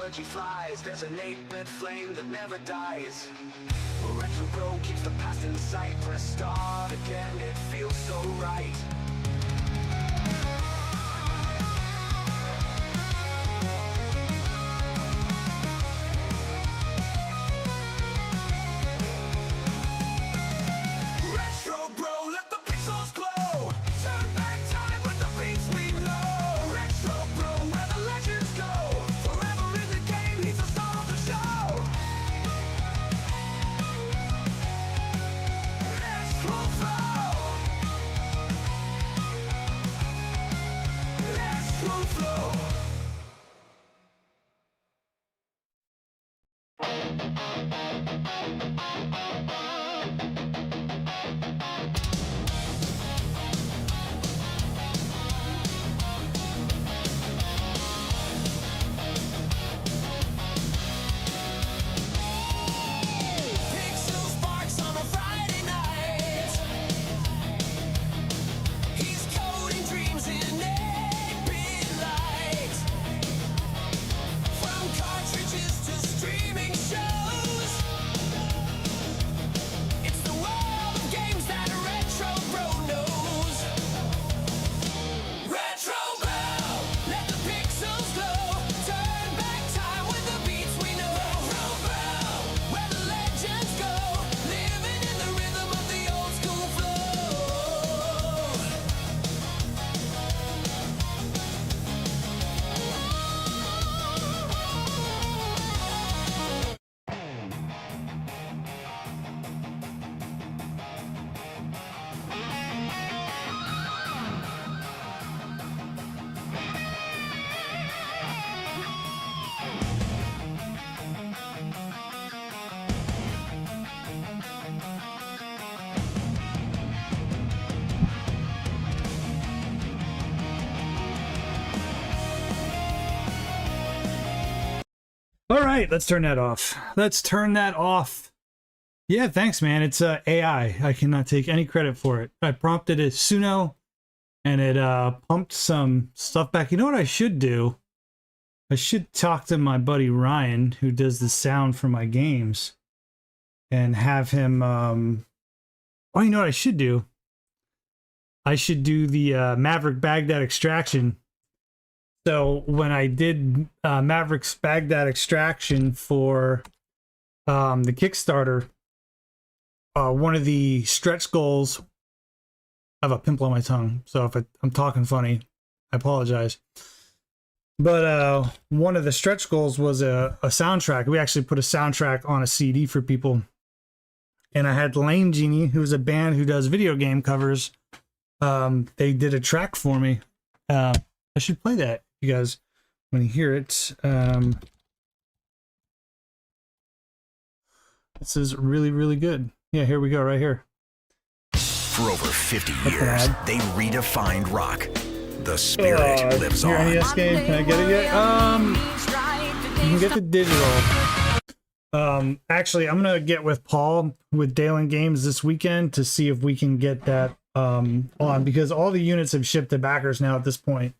technology flies, there's an 8-bit flame that never dies. RetroBro keeps the past in sight. Press start again, it feels so right. RetroBro, let the pixels glow. Turn back time with the beats we know. RetroBro, where the legends go. Forever in the game, he's the star of the show. RetroBro. Pixel sparks on a Friday night. He's coding dreams in 8-bit light. From cartridges to streaming shows, it's the world of games that RetroBro knows. RetroBro, let the pixels glow. Turn back time with the beats we know. RetroBro, where the legends go. Living in the rhythm of the old school flow. All right, let's turn that off. Let's turn that off. Yeah, thanks, man. It's AI. I cannot take any credit for it. I prompted it Suno, and it pumped some stuff back. You know what I should do? I should talk to my buddy Ryan, who does the sound for my games, and have him... Oh, you know what I should do? I should do the Maverick Baghdad extraction. So when I did Maverick's Baghdad extraction for the Kickstarter, one of the stretch goals, I have a pimple on my tongue, so if I'm talking funny, I apologize. But one of the stretch goals was a soundtrack. We actually put a soundtrack on a CD for people. And I had Lane Genie, who's a band who does video game covers. They did a track for me. I should play that. You guys, when you hear it, this is really, really good. Yeah, here we go, right here. For over 50 years, they redefined rock. The spirit lives your on. NES game, can I get it yet? You can get the digital. Actually, I'm gonna get with Paul with Dalen Games this weekend to see if we can get that on, because all the units have shipped to backers now at this point.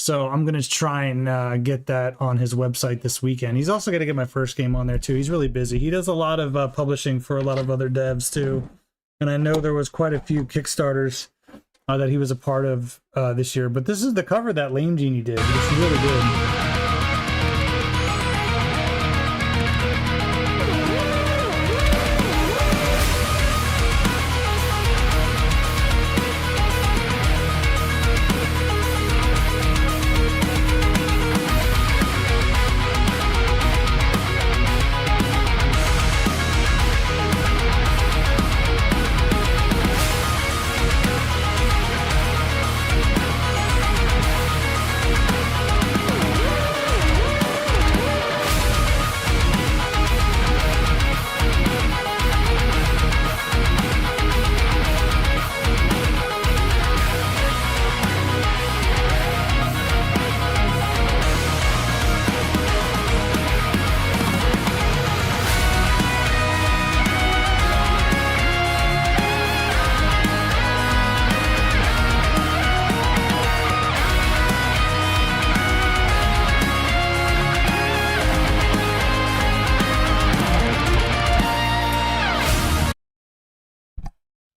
So I'm going to try and get that on his website this weekend. He's also going to get my first game on there too. He's really busy. He does a lot of publishing for a lot of other devs too. And I know there was quite a few Kickstarters that he was a part of this year. But this is the cover that Lame Genie did. It's really good.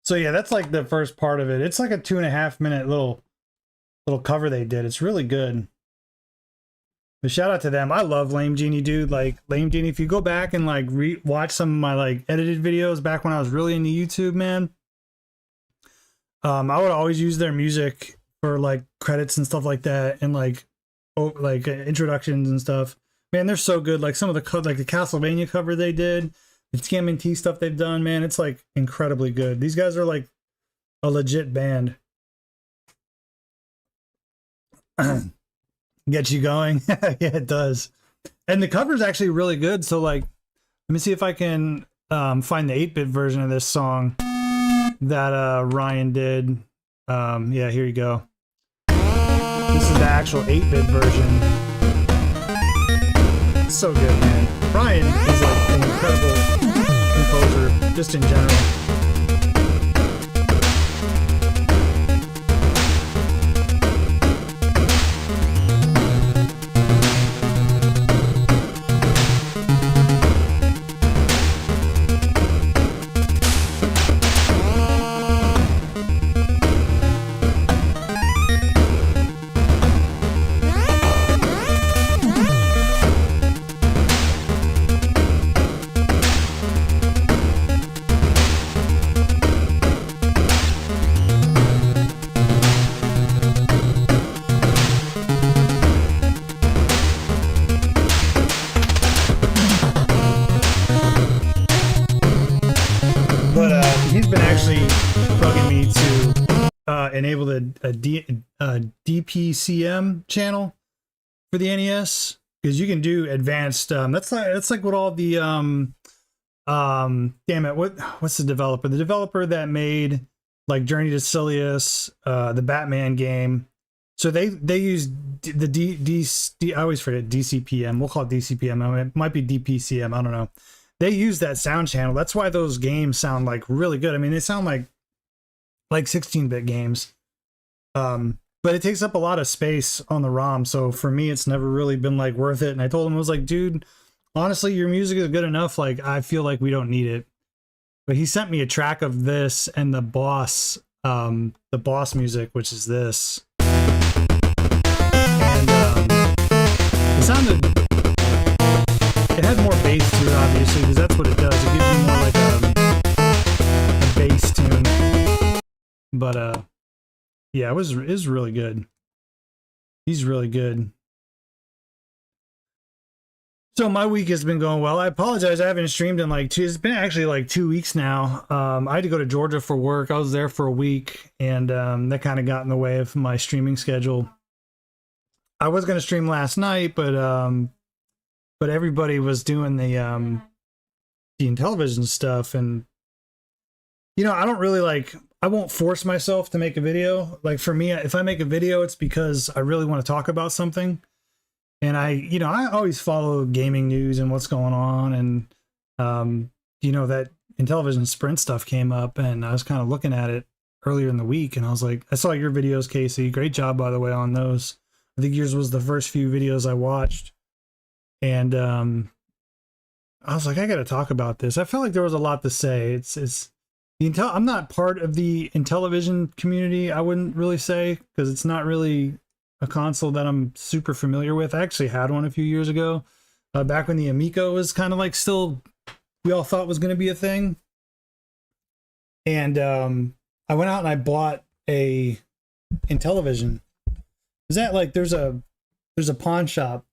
So yeah, that's like the first part of it. It's like a 2.5 minute little cover they did. It's really good. But shout out to them. I love Lame Genie, dude. Like Lame Genie, if you go back and like watch some of my like edited videos back when I was really into YouTube, man. I would always use their music for like credits and stuff like that, and like introductions and stuff. Man, they're so good. Like some of the like the Castlevania cover they did, the TMNT stuff they've done, man, it's like incredibly good. These guys are like a legit band. Get you going. Yeah, it does. And the cover's actually really good. So like, let me see if I can find the 8-bit version of this song that Ryan did. Yeah, here you go. This is the actual 8-bit version. It's so good, man. Ryan is like an incredible composer, just in general. Enable the DPCM channel for the NES, because you can do advanced. That's like what all the damn it, what's the developer? The developer that made like Journey to Silius, the Batman game. So they use the I always forget DCPM. We'll call it DCPM. I mean, it might be DPCM. I don't know. They use that sound channel. That's why those games sound like really good. I mean, they sound like 16-bit games, but it takes up a lot of space on the ROM. So for me, it's never really been like worth it. And I told him, I was like, dude, honestly, your music is good enough. Like, I feel like we don't need it. But he sent me a track of this and the boss music, which is this. And it sounded, it had more bass to it, obviously, because that's what it does. It gives you more like a bass tune. But yeah, it was really good. He's really good. So my week has been going well. I apologize, I haven't streamed in like it's been actually like 2 weeks now. I had to go to Georgia for work. I was there for a week, and that kind of got in the way of my streaming schedule. I was going to stream last night, but everybody was doing the Intellivision stuff, and you know, I don't really like, I won't force myself to make a video. Like for me, if I make a video, it's because I really want to talk about something. And I always follow gaming news and what's going on. And, you know, that Intellivision Sprint stuff came up, and I was kind of looking at it earlier in the week, and I was like, I saw your videos, Casey. Great job, by the way, on those. I think yours was the first few videos I watched. And I was like, I got to talk about this. I felt like there was a lot to say. I'm not part of the Intellivision community, I wouldn't really say, because it's not really a console that I'm super familiar with. I actually had one a few years ago, back when the Amico was kind of like still, we all thought was going to be a thing. And I went out and I bought a Intellivision. Is that like, there's a pawn shop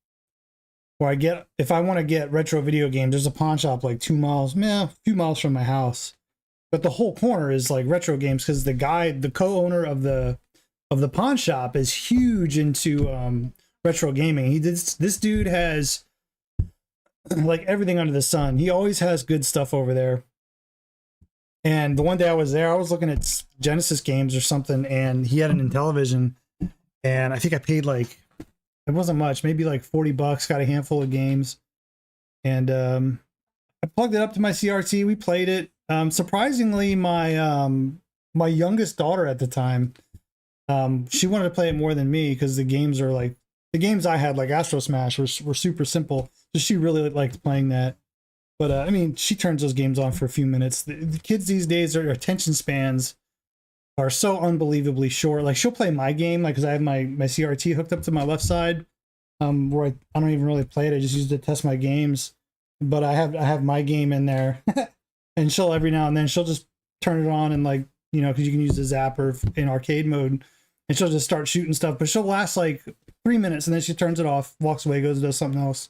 where if I want to get retro video games, there's a pawn shop like a few miles from my house. But the whole corner is like retro games, because the co-owner of the pawn shop is huge into retro gaming. This dude has like everything under the sun. He always has good stuff over there. And the one day I was there, I was looking at Genesis games or something, and he had an Intellivision, and I think I paid like, it wasn't much, maybe like $40, got a handful of games. And I plugged it up to my CRT, we played it. Surprisingly, my youngest daughter at the time, she wanted to play it more than me, because the games I had, like Astro Smash, were super simple. So she really liked playing that. But I mean, she turns those games on for a few minutes. The kids these days, their attention spans are so unbelievably short. Like she'll play my game, like because I have my CRT hooked up to my left side, where I don't even really play it. I just use it to test my games. But I have my game in there, and she'll every now and then she'll just turn it on and like, you know, because you can use the zapper in arcade mode, and she'll just start shooting stuff. But she'll last like 3 minutes and then she turns it off, walks away, goes and does something else.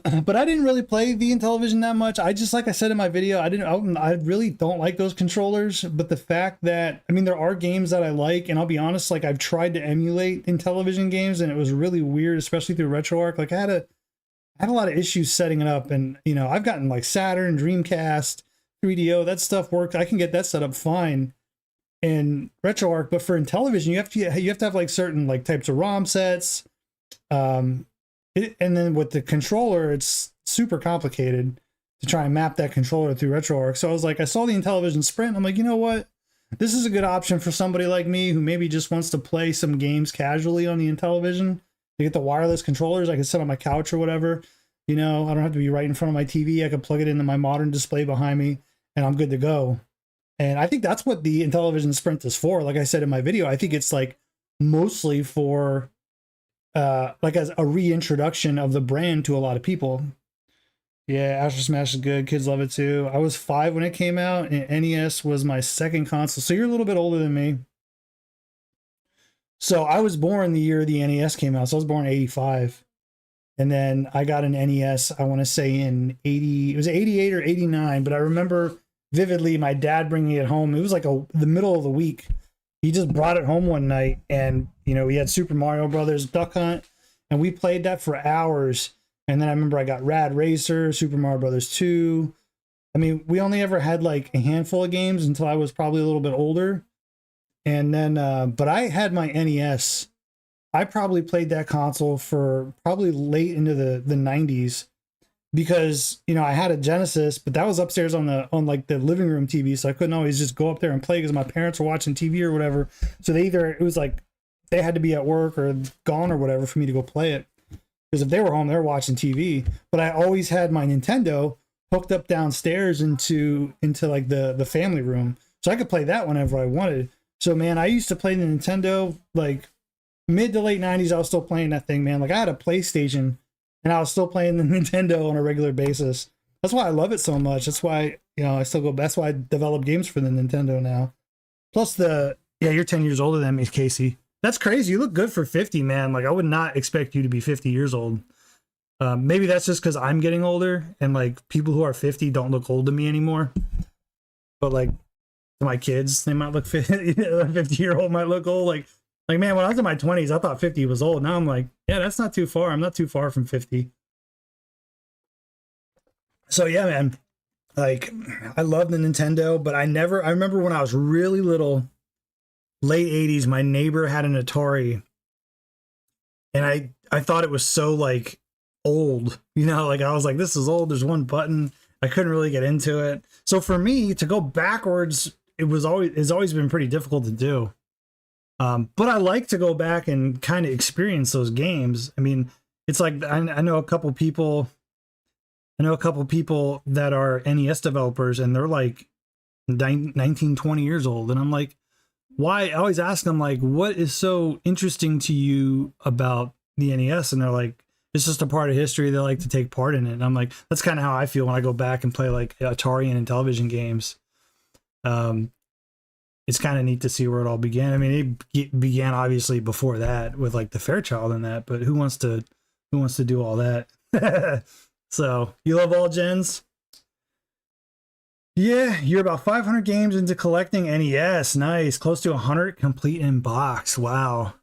But I didn't really play the Intellivision that much. I just, like I said in my video, I really don't like those controllers. But the fact that, I mean, there are games that I like, and I'll be honest, like I've tried to emulate Intellivision games, and it was really weird, especially through RetroArch. Like I had a lot of issues setting it up, and you know, I've gotten like Saturn, Dreamcast, 3DO, that stuff worked. I can get that set up fine in RetroArch, but for Intellivision, you have to have like certain like types of ROM sets. And then with the controller, it's super complicated to try and map that controller through RetroArch. So I was like, I saw the Intellivision Sprint. I'm like, you know what? This is a good option for somebody like me who maybe just wants to play some games casually on the Intellivision. To get the wireless controllers, I can sit on my couch or whatever. You know, I don't have to be right in front of my TV. I can plug it into my modern display behind me, and I'm good to go. And I think that's what the Intellivision Sprint is for. Like I said in my video, I think it's like mostly for like as a reintroduction of the brand to a lot of people. Yeah, Astro Smash is good. Kids love it too. I was 5 when it came out, and NES was my second console. So you're a little bit older than me. So I was born the year the NES came out. So I was born in 85. And then I got an NES, I want to say in 80, it was 88 or 89. But I remember vividly my dad bringing it home. It was like the middle of the week. He just brought it home one night, and you know, we had Super Mario Brothers, Duck Hunt, and we played that for hours. And then I remember I got Rad Racer, Super Mario Brothers 2. I mean, we only ever had like a handful of games until I was probably a little bit older. And then, but I had my NES. I probably played that console for probably late into the 90s. Because, you know, I had a Genesis, but that was upstairs on like the living room TV, so I couldn't always just go up there and play because my parents were watching TV or whatever. So it was like they had to be at work or gone or whatever for me to go play it. Because if they were home, they were watching TV. But I always had my Nintendo hooked up downstairs into like the family room, so I could play that whenever I wanted. So man, I used to play the Nintendo like mid to late 90s. I was still playing that thing, man. Like I had a PlayStation. And I was still playing the Nintendo on a regular basis. That's why I love it so much. That's why, you know, that's why I develop games for the Nintendo now. Plus yeah, you're 10 years older than me, Casey. That's crazy. You look good for 50, man. Like I would not expect you to be 50 years old. Maybe that's just because I'm getting older and like people who are 50 don't look old to me anymore. But like to my kids, they might look 50, a 50-year-old might look old. Like, man, when I was in my 20s, I thought 50 was old. Now I'm like, yeah, that's not too far. I'm not too far from 50. So, yeah, man, like, I love the Nintendo, but I remember when I was really little, late 80s, my neighbor had an Atari, and I thought it was so, like, old. You know, like, I was like, this is old. There's one button. I couldn't really get into it. So, for me, to go backwards, it's always been pretty difficult to do. But I like to go back and kind of experience those games. I mean, it's like I know a couple people that are NES developers, and they're like 19, 20 years old. And I'm like, why? I always ask them, like, what is so interesting to you about the NES? And they're like, it's just a part of history. They like to take part in it. And I'm like, that's kind of how I feel when I go back and play like Atari and Intellivision games. It's kind of neat to see where it all began. I mean, it began obviously before that with like the Fairchild and that, but who wants to do all that? So you love all gens? Yeah, you're about 500 games into collecting NES. Nice. Close to 100 complete in box. Wow.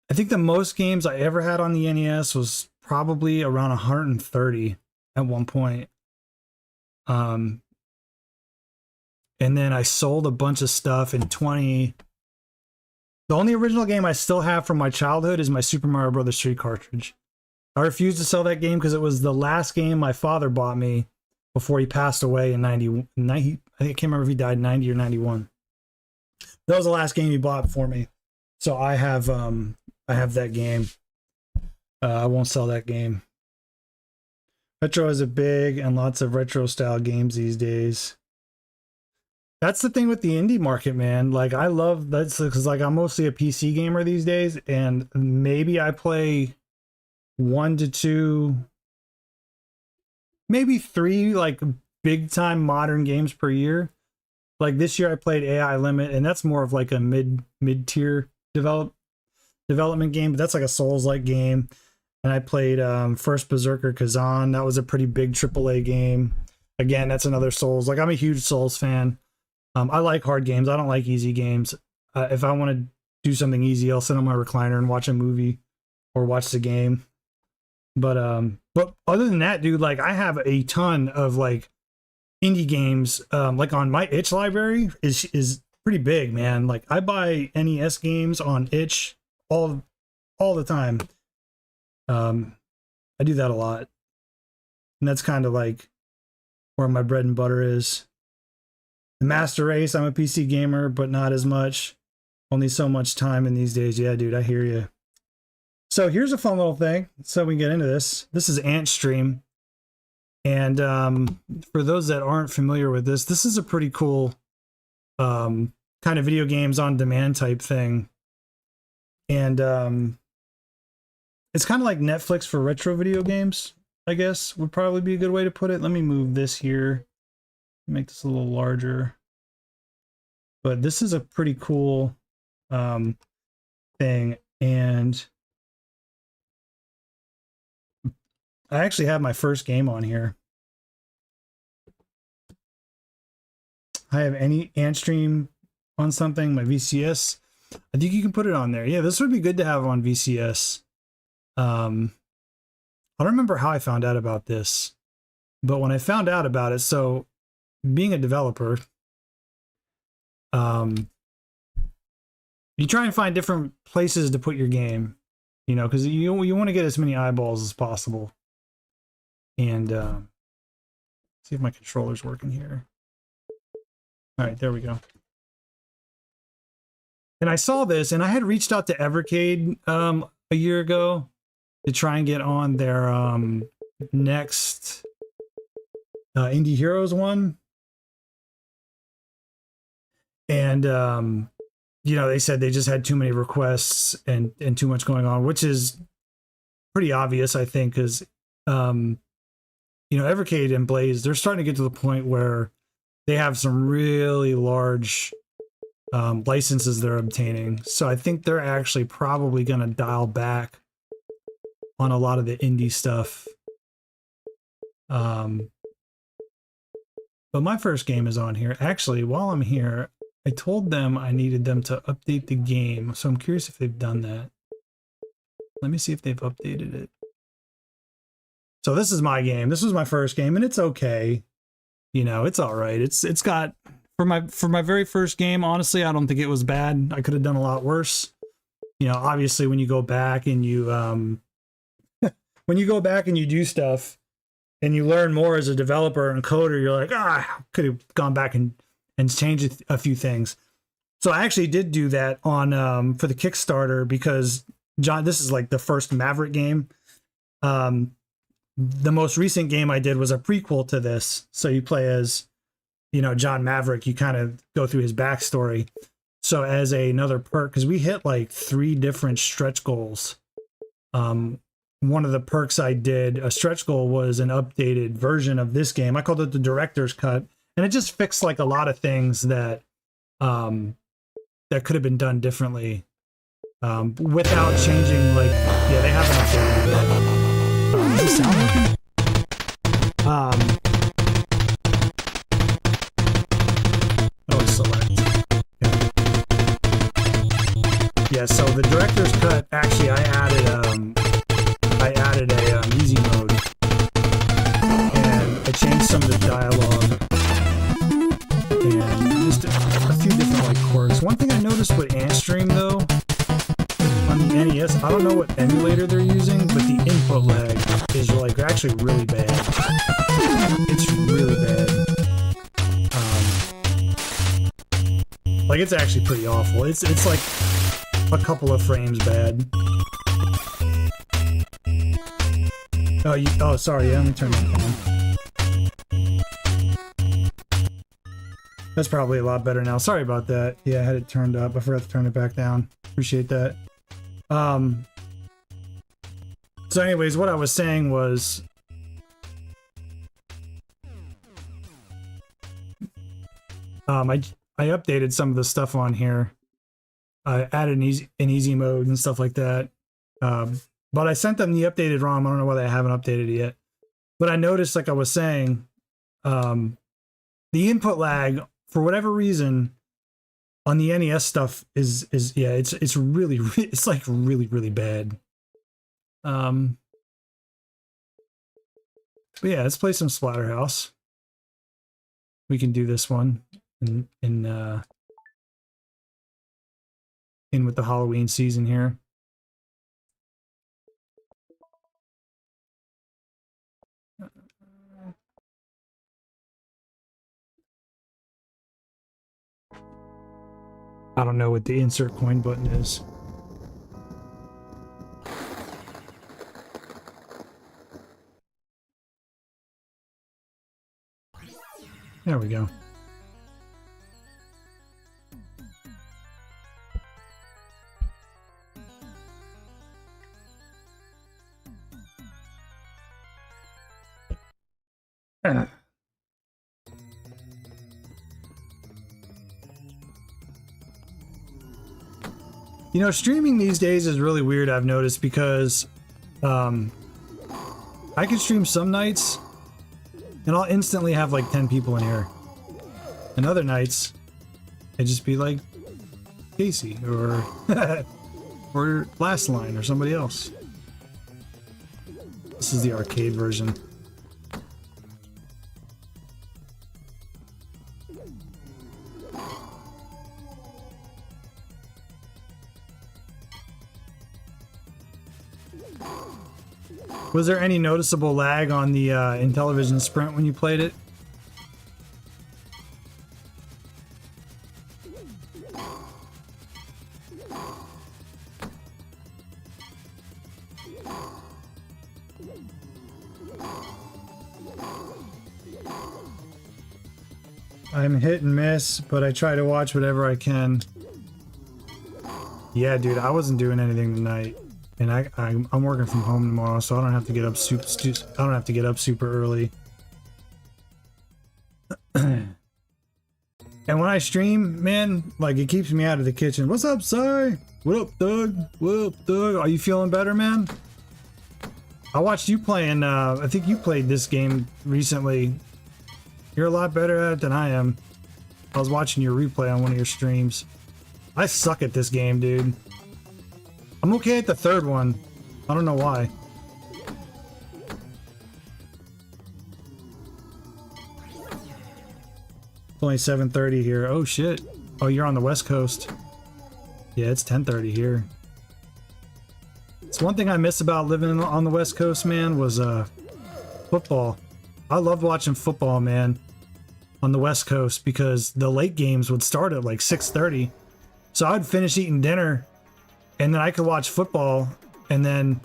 I think the most games I ever had on the NES was probably around 130 at one point. And then I sold a bunch of stuff in 20. The only original game I still have from my childhood is my Super Mario Brothers 3 cartridge. I refused to sell that game because it was the last game my father bought me before he passed away in 90. I can't remember if he died in 90 or 91. That was the last game he bought for me. So I have that game. I won't sell that game. Retro is a big and lots of retro style games these days. That's the thing with the indie market, man. Like, I love that's because like I'm mostly a PC gamer these days, and maybe I play 1 to 2, maybe 3 like big time modern games per year. Like this year I played AI Limit, and that's more of like a mid-tier development game, but that's like a Souls-like game. And I played First Berserker Kazan. That was a pretty big AAA game. Again, that's another Souls. Like, I'm a huge Souls fan. I like hard games. I don't like easy games. If I want to do something easy, I'll sit on my recliner and watch a movie or watch the game. But other than that, dude, like I have a ton of like indie games. Like on my itch library is pretty big, man. Like I buy NES games on itch all the time. I do that a lot. And that's kind of like where my bread and butter is. The Master Race, I'm a PC gamer, but not as much. Only so much time in these days. Yeah, dude, I hear you. So here's a fun little thing. So we can get into this. This is Antstream. And for those that aren't familiar with this, this is a pretty cool kind of video games on demand type thing. And it's kind of like Netflix for retro video games, I guess, would probably be a good way to put it. Let me move this here. Make this a little larger. But this is a pretty cool thing. And I actually have my first game on here. I have any Antstream on something, my VCS. I think you can put it on there. Yeah, this would be good to have on VCS. I don't remember how I found out about this, but when I found out about it, so being a developer, you try and find different places to put your game, you know, because you want to get as many eyeballs as possible. And see if my controller's working here. All right, there we go. And I saw this, and I had reached out to Evercade a year ago to try and get on their next Indie Heroes one. And, you know, they said they just had too many requests and too much going on, which is pretty obvious, I think, because, you know, Evercade and Blaze, they're starting to get to the point where they have some really large licenses they're obtaining. So I think they're actually probably going to dial back on a lot of the indie stuff. But my first game is on here. Actually, while I'm here, I told them I needed them to update the game. So I'm curious if they've done that. Let me see if they've updated it. So this is my game. This was my first game, and it's okay. You know, it's all right. It's got for my very first game, honestly, I don't think it was bad. I could have done a lot worse. You know, obviously when you go back and you when you go back and you do stuff and you learn more as a developer and coder, you're like, could have gone back and changed a few things. So I actually did do that on for the Kickstarter because John, this is like the first Maverick game. The most recent game I did was a prequel to this. So you play as, you know, John Maverick. You kind of go through his backstory. So as another perk, because we hit like 3 different stretch goals. One of the perks I did, a stretch goal, was an updated version of this game. I called it the director's cut, and it just fixed like a lot of things that that could have been done differently without changing. Like, yeah, they haven't updated it. Does it sound working? Oh, select. Yeah, so the director's cut, actually, I added a easy mode, and I changed some of the dialogue, and just a few different like quirks. One thing I noticed with Antstream though, on the NES, I don't know what emulator they're using, but the input lag is like actually really bad. It's really bad. Like it's actually pretty awful. It's like a couple of frames bad. Oh, sorry. Yeah, let me turn that down. That's probably a lot better now. Sorry about that. Yeah, I had it turned up. I forgot to turn it back down. Appreciate that. So anyways, what I was saying was... I updated some of the stuff on here. I added an easy mode and stuff like that. But I sent them the updated ROM. I don't know why they haven't updated it yet. But I noticed, like I was saying, the input lag, for whatever reason, on the NES stuff is yeah, it's really it's like really bad. But yeah, let's play some Splatterhouse. We can do this one in with the Halloween season here. I don't know what the insert coin button is. There we go. You know, streaming these days is really weird, I've noticed, because I can stream some nights and I'll instantly have like 10 people in here. And other nights, it'd just be like Casey or or Last Line or somebody else. This is the arcade version. Was there any noticeable lag on the Intellivision Sprint when you played it? I'm hit and miss, but I try to watch whatever I can. Yeah, dude, I wasn't doing anything tonight. And I'm working from home tomorrow, so I don't have to get up super early. And when I stream, man, like, it keeps me out of the kitchen. What's up, Si? What up, Doug? What up, Doug? Are you feeling better, man? I watched you playing, I think you played this game recently. You're a lot better at it than I am. I was watching your replay on one of your streams. I suck at this game, dude. I'm okay at the third one. I don't know why. It's only 7:30 here. Oh shit. Oh, you're on the West Coast. Yeah, it's 10:30 here. It's one thing I miss about living on the West Coast, man, was football. I loved watching football, man, on the West Coast, because the late games would start at like 6:30. So I'd finish eating dinner and then I could watch football, and then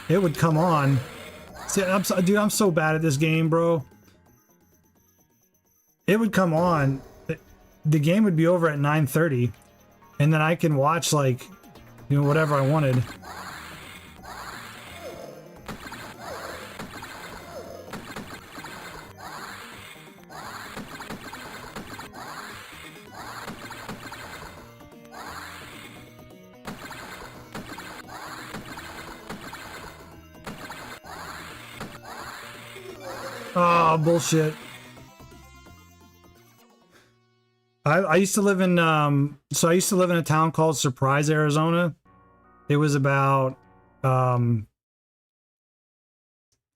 it would come on. See, dude, I'm so bad at this game, bro. It would come on. The game would be over at 9:30, and then I can watch, like, you know, whatever I wanted. Oh, bullshit. I used to live in so I used to live in a town called Surprise, Arizona. It was about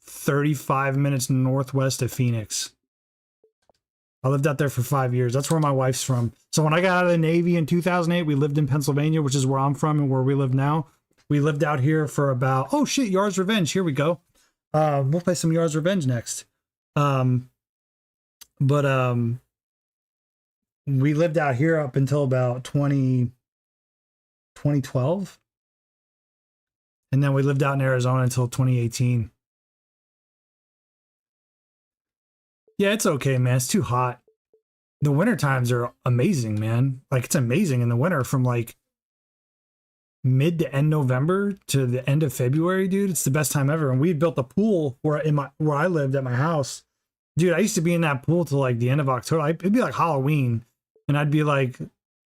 35 minutes northwest of Phoenix. I lived out there for 5 years. That's where my wife's from. So when I got out of the Navy in 2008, we lived in Pennsylvania, which is where I'm from and where we live now. We lived out here for about, oh shit, Yar's Revenge. Here we go. We'll play some Yar's Revenge next. We lived out here up until about 2012. And then we lived out in Arizona until 2018. Yeah, it's okay, man. It's too hot. The winter times are amazing, man. Like it's amazing in the winter from like mid to end November to the end of February, dude. It's the best time ever. And we built a pool where I lived at my house. Dude, I used to be in that pool till like the end of October. It'd be like Halloween and I'd be like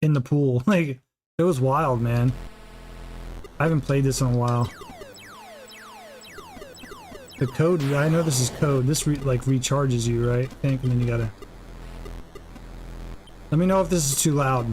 in the pool. Like it was wild, man. I haven't played this in a while. The code, I know this is code. This like recharges you, right? I think, and then you gotta. Let me know if this is too loud.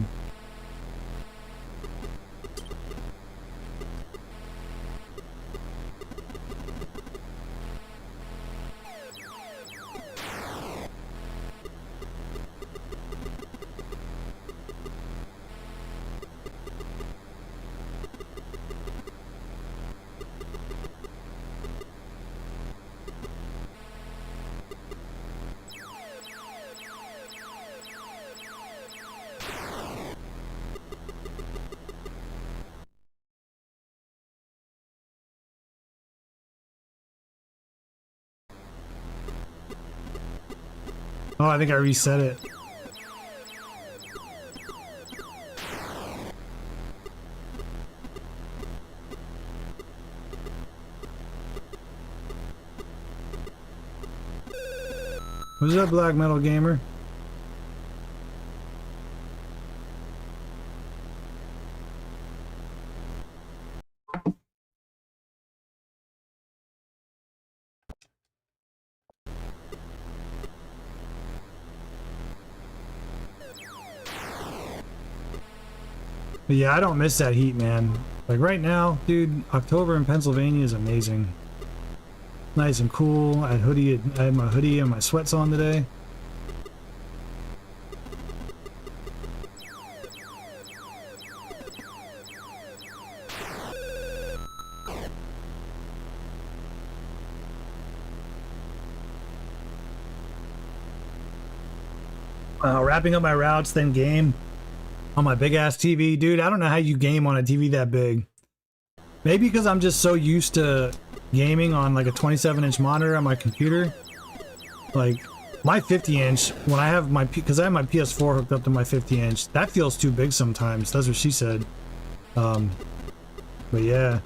Oh, I think I reset it. What's up, Black Metal Gamer? But yeah, I don't miss that heat, man. Like right now, dude, October in Pennsylvania is amazing. Nice and cool. I had my hoodie and my sweats on today. Wrapping up my routes, then game on my big ass TV. Dude, I don't know how you game on a TV that big. Maybe because I'm just so used to gaming on like a 27-inch monitor on my computer. Like my 50-inch, when I have my, because I have my PS4 hooked up to my 50-inch, that feels too big sometimes. That's what she said. But yeah.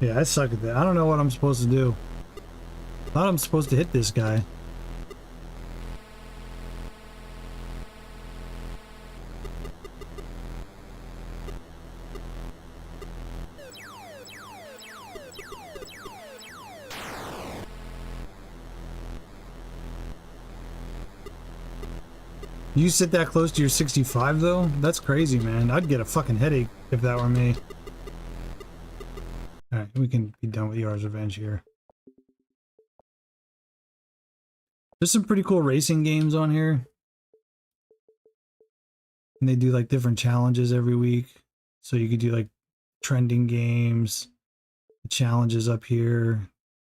Yeah, I suck at that. I don't know what I'm supposed to do. I thought I'm supposed to hit this guy. You sit that close to your 65 though? That's crazy, man. I'd get a fucking headache if that were me. Alright, we can be done with Yar's Revenge here. There's some pretty cool racing games on here. And they do like different challenges every week. So you could do like trending games. The challenges up here.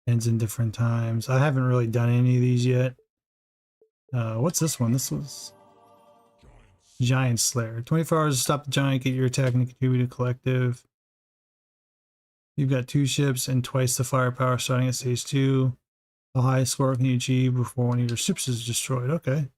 Ends in different times. I haven't really done any of these yet. What's this one? This was Giant Slayer. 24 hours to stop the giant, get your attack and contribute to collective. You've got 2 ships and twice the firepower starting at stage 2. The highest score can you achieve before one of your ships is destroyed. Okay.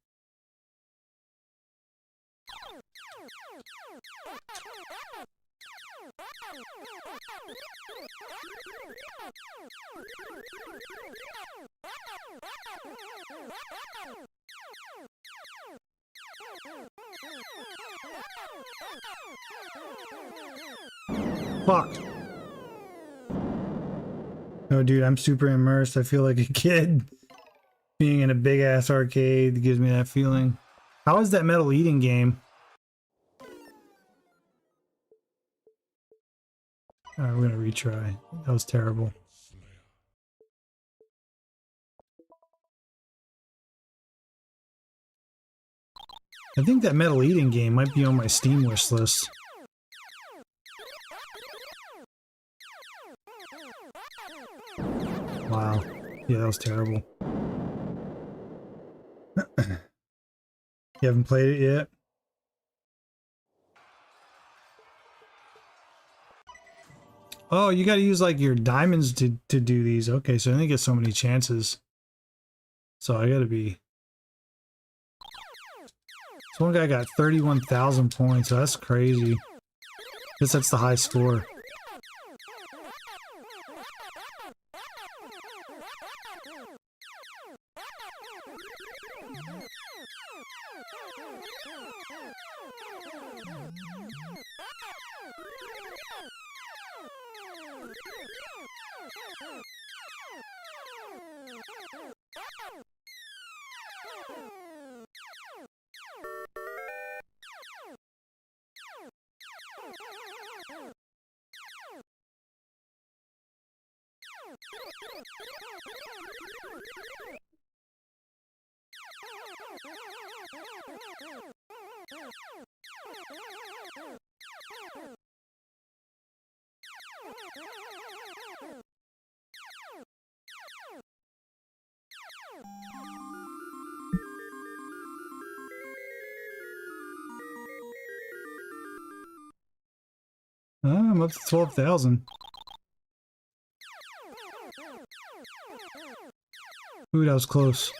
Fuck. Oh, dude, I'm super immersed. I feel like a kid being in a big ass arcade gives me that feeling. How is that Metal Eating game? Alright, we're gonna retry. That was terrible. I think that Metal Eating game might be on my Steam wish list. Wow. Yeah, that was terrible. You haven't played it yet? Oh, you got to use like your diamonds to do these. Okay, so I only get so many chances. So I got to be. This one guy got 31,000 points. So that's crazy. Guess that's the high score. I'm up to 12,000. Ooh, that was close.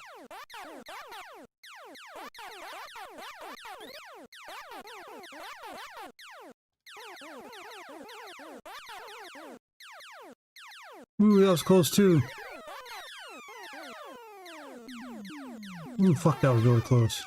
Ooh, that was close too. Ooh, fuck, that was really close.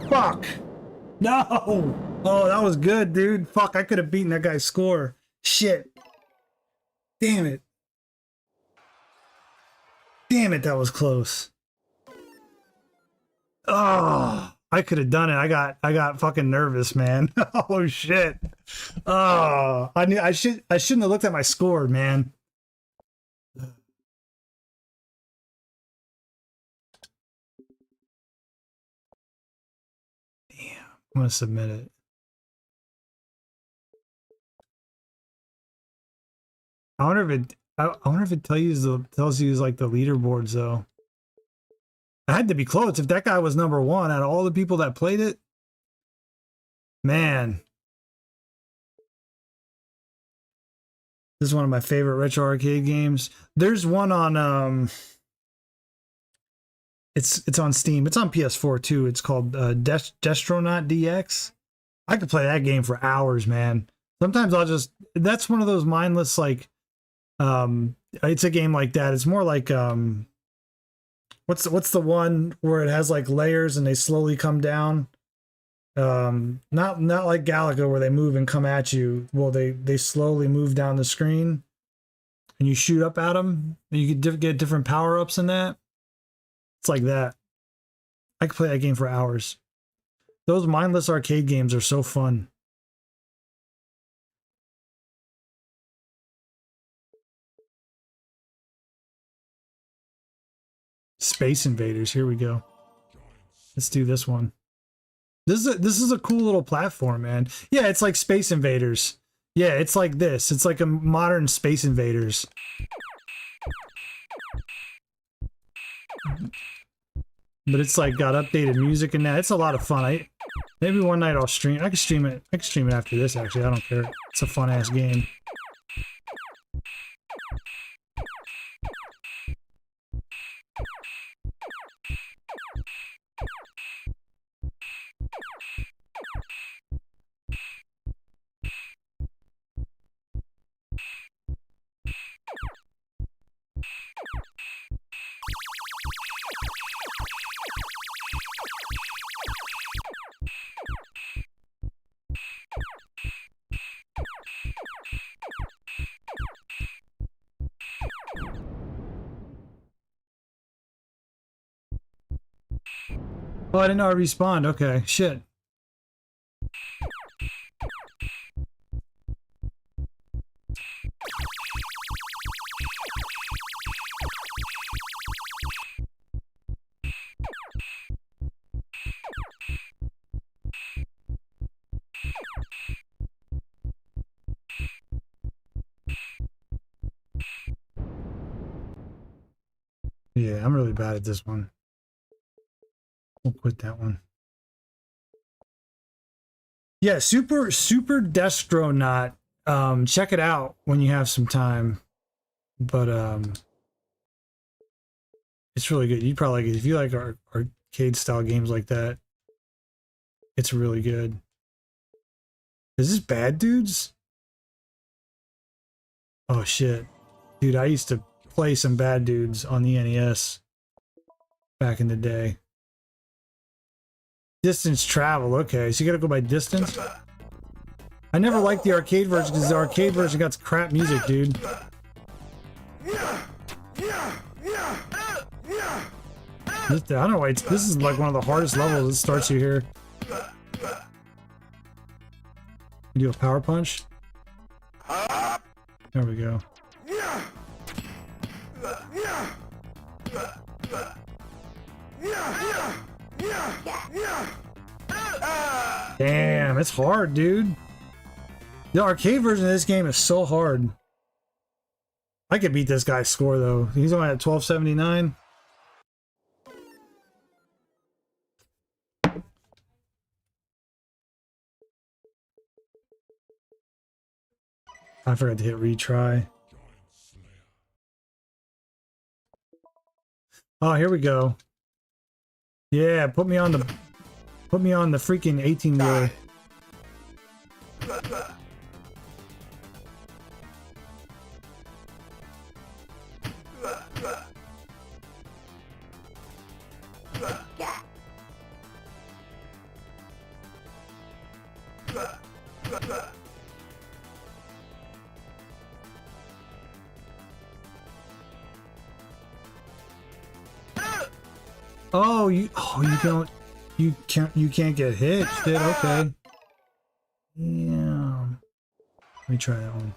Fuck! No! Oh, that was good, dude. Fuck, I could have beaten that guy's score. Shit. Damn it. Damn it, that was close. Oh, I could have done it. I got fucking nervous, man. Oh shit. Oh, I shouldn't have looked at my score, man. I'm gonna submit it. I wonder if it tells you like the leaderboards though. I had to be close. If that guy was number one out of all the people that played it, man. This is one of my favorite retro arcade games. There's one on it's on Steam. It's on PS4 too. It's called Destronaut DX. I could play that game for hours, man. Sometimes that's one of those mindless like it's a game like that. It's more like what's the one where it has like layers and they slowly come down? Not like Galaga where they move and come at you. Well, they slowly move down the screen and you shoot up at them and you could get different power-ups in that. It's like that. I could play that game for hours. Those mindless arcade games are so fun. Space Invaders, here we go. Let's do this one. This is a cool little platform, man. Yeah, it's like Space Invaders. Yeah, it's like this. It's like a modern Space Invaders. But it's like got updated music and that. It's a lot of fun. Maybe one night I'll stream. I can stream it. I can stream it after this. Actually, I don't care. It's a fun ass game. Oh, I didn't know I respawned. Okay, shit. Yeah, I'm really bad at this one. We'll quit that one. Yeah, Super Destronaut. Check it out when you have some time. But it's really good. You'd probably like it if you like arcade style games like that. It's really good. Is this Bad Dudes? Oh shit. Dude, I used to play some Bad Dudes on the NES back in the day. Distance travel, okay, so you gotta go by distance. I never liked the arcade version because the arcade version got crap music, dude. I don't know why this is like one of the hardest levels. It starts you here. You do a power punch. There we go. Damn, it's hard, dude. The arcade version of this game is so hard. I could beat this guy's score though. He's only at 1279. I forgot to hit retry. Oh, here we go. Yeah, put me on the freaking 18-wheeler. Oh, you can't get hit. Shit, okay. Yeah. Let me try that one.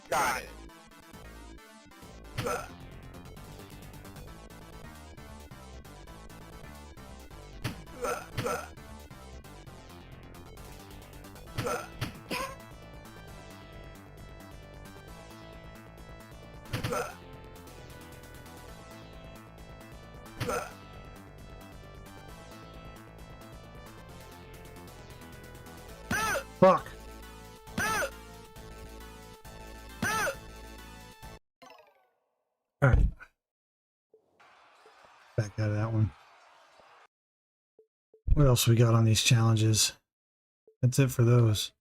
Got it. Fuck. Alright. Back out of that one. What else we got on these challenges? That's it for those.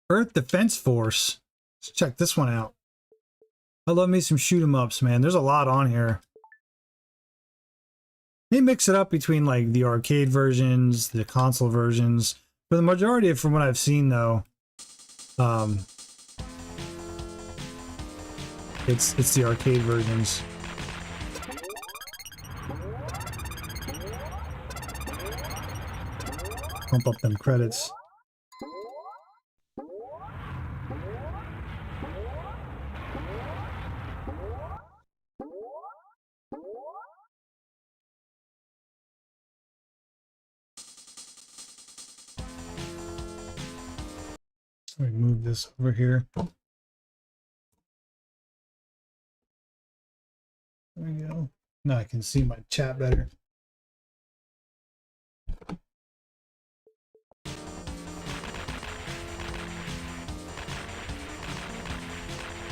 Earth Defense Force. Let's check this one out. I love me some shoot 'em ups, man. There's a lot on here. They mix it up between like the arcade versions, the console versions. For the majority of, from what I've seen though, it's the arcade versions. Pump up them credits. Let me move this over here. There we go. Now I can see my chat better.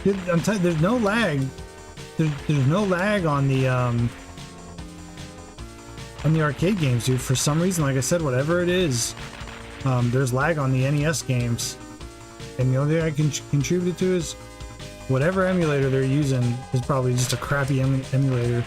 I'm telling you, there's no lag. There's no lag on the arcade games, dude. For some reason, like I said, whatever it is, there's lag on the NES games. And the only thing I can contribute it to is whatever emulator they're using is probably just a crappy emulator.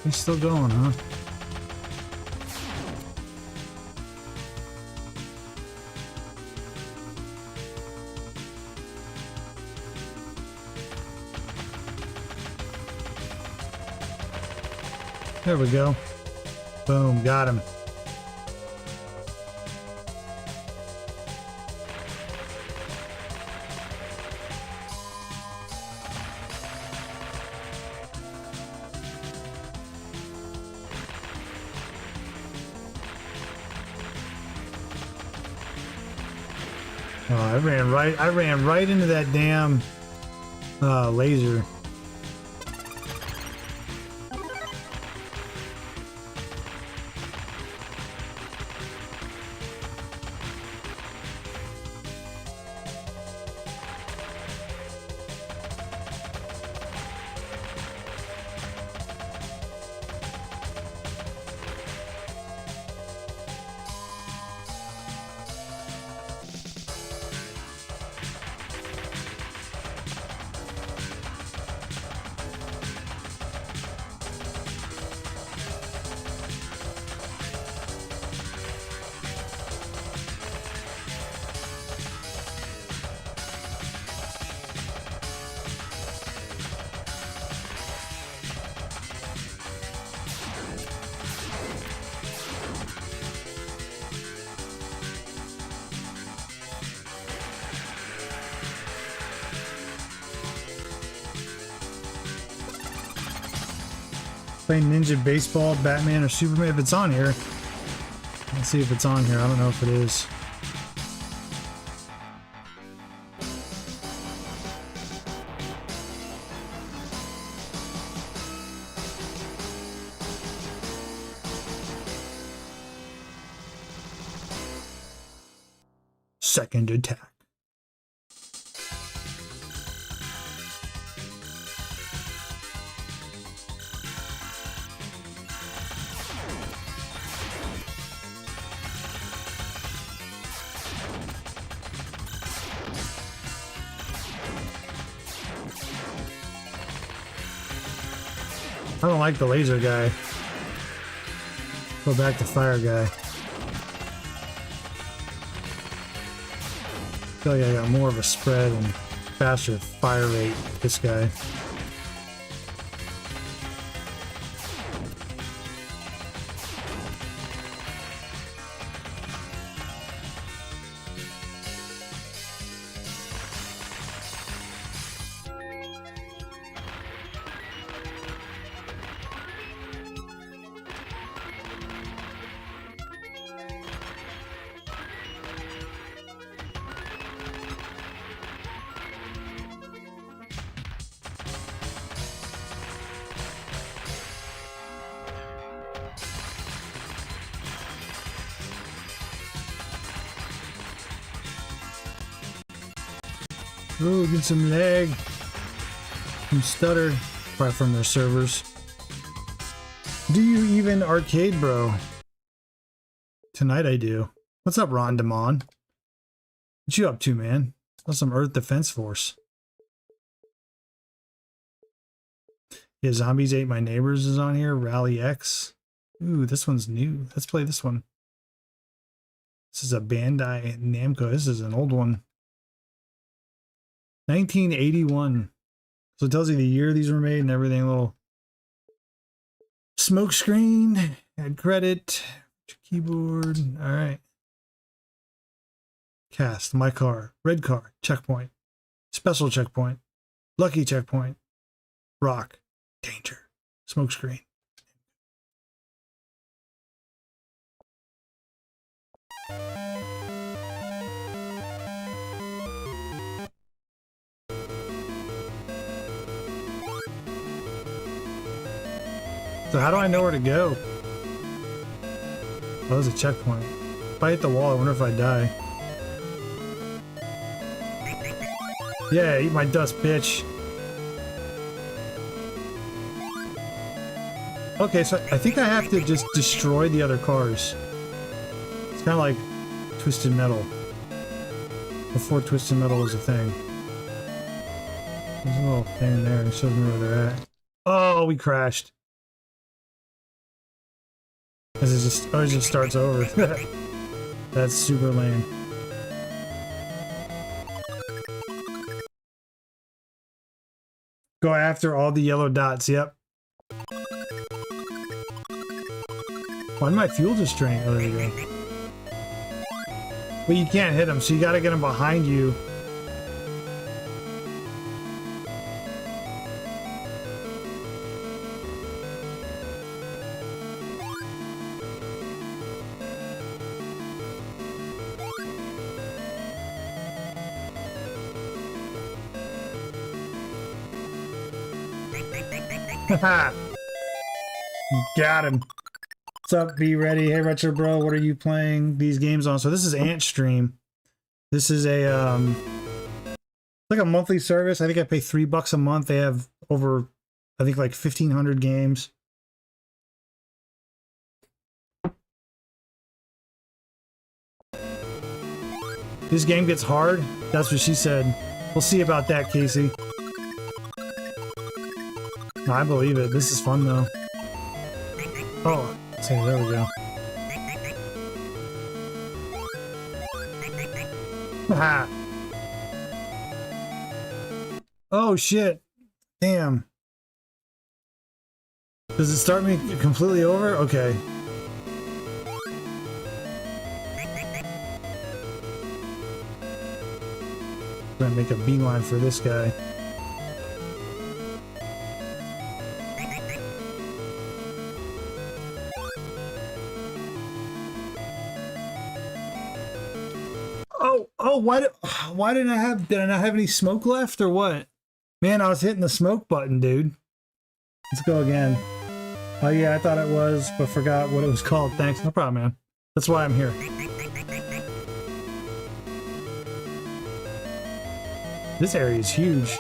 He's still going, huh? There we go. Boom, got him. Oh, I ran right into that damn laser. Playing Ninja Baseball, Batman, or Superman. If it's on here, let's see if it's on here. I don't know if it is. Second attack. I don't like the laser guy. Go back to fire guy. I feel like I got more of a spread and faster fire rate with this guy. Ooh, get some lag. Some stutter. Probably from their servers. Do you even arcade, bro? Tonight I do. What's up, Ron Damon? What you up to, man? That's some Earth Defense Force. Yeah, Zombies Ate My Neighbors is on here. Rally X. Ooh, this one's new. Let's play this one. This is a Bandai Namco. This is an old one. 1981. So it tells you the year these were made and everything. A little smoke screen. Add credit. Keyboard. All right. Cast. My car. Red car. Checkpoint. Special checkpoint. Lucky checkpoint. Rock. Danger. Smoke screen. So how do I know where to go? Oh, there's a checkpoint. If I hit the wall, I wonder if I die. Yeah, eat my dust, bitch. Okay, so I think I have to just destroy the other cars. It's kind of like Twisted Metal. Before Twisted Metal was a thing. There's a little thing there that shows me where they're at. Oh, we crashed. As it just starts over. That's super lame. Go after all the yellow dots, yep. Why did my fuel just drain? Oh, there you go. But you can't hit them, so you gotta get them behind you. Haha. Got him. What's up, Be Ready? Hey, RetroBro, what are you playing these games on? So this is Ant Stream. This is a like a monthly service. I think I pay $3 a month. They have over, I think, like 1,500 games. This game gets hard. That's what she said. We'll see about that, Casey. I believe it. This is fun, though. Oh, see, there we go. Ha! Oh, shit. Damn. Does it start me completely over? Okay. I'm gonna make a beeline for this guy. Oh, why did I not have any smoke left or what? Man, I was hitting the smoke button, dude. Let's go again. Oh yeah, I thought it was, but forgot what it was called. Thanks, no problem, man. That's why I'm here. This area is huge.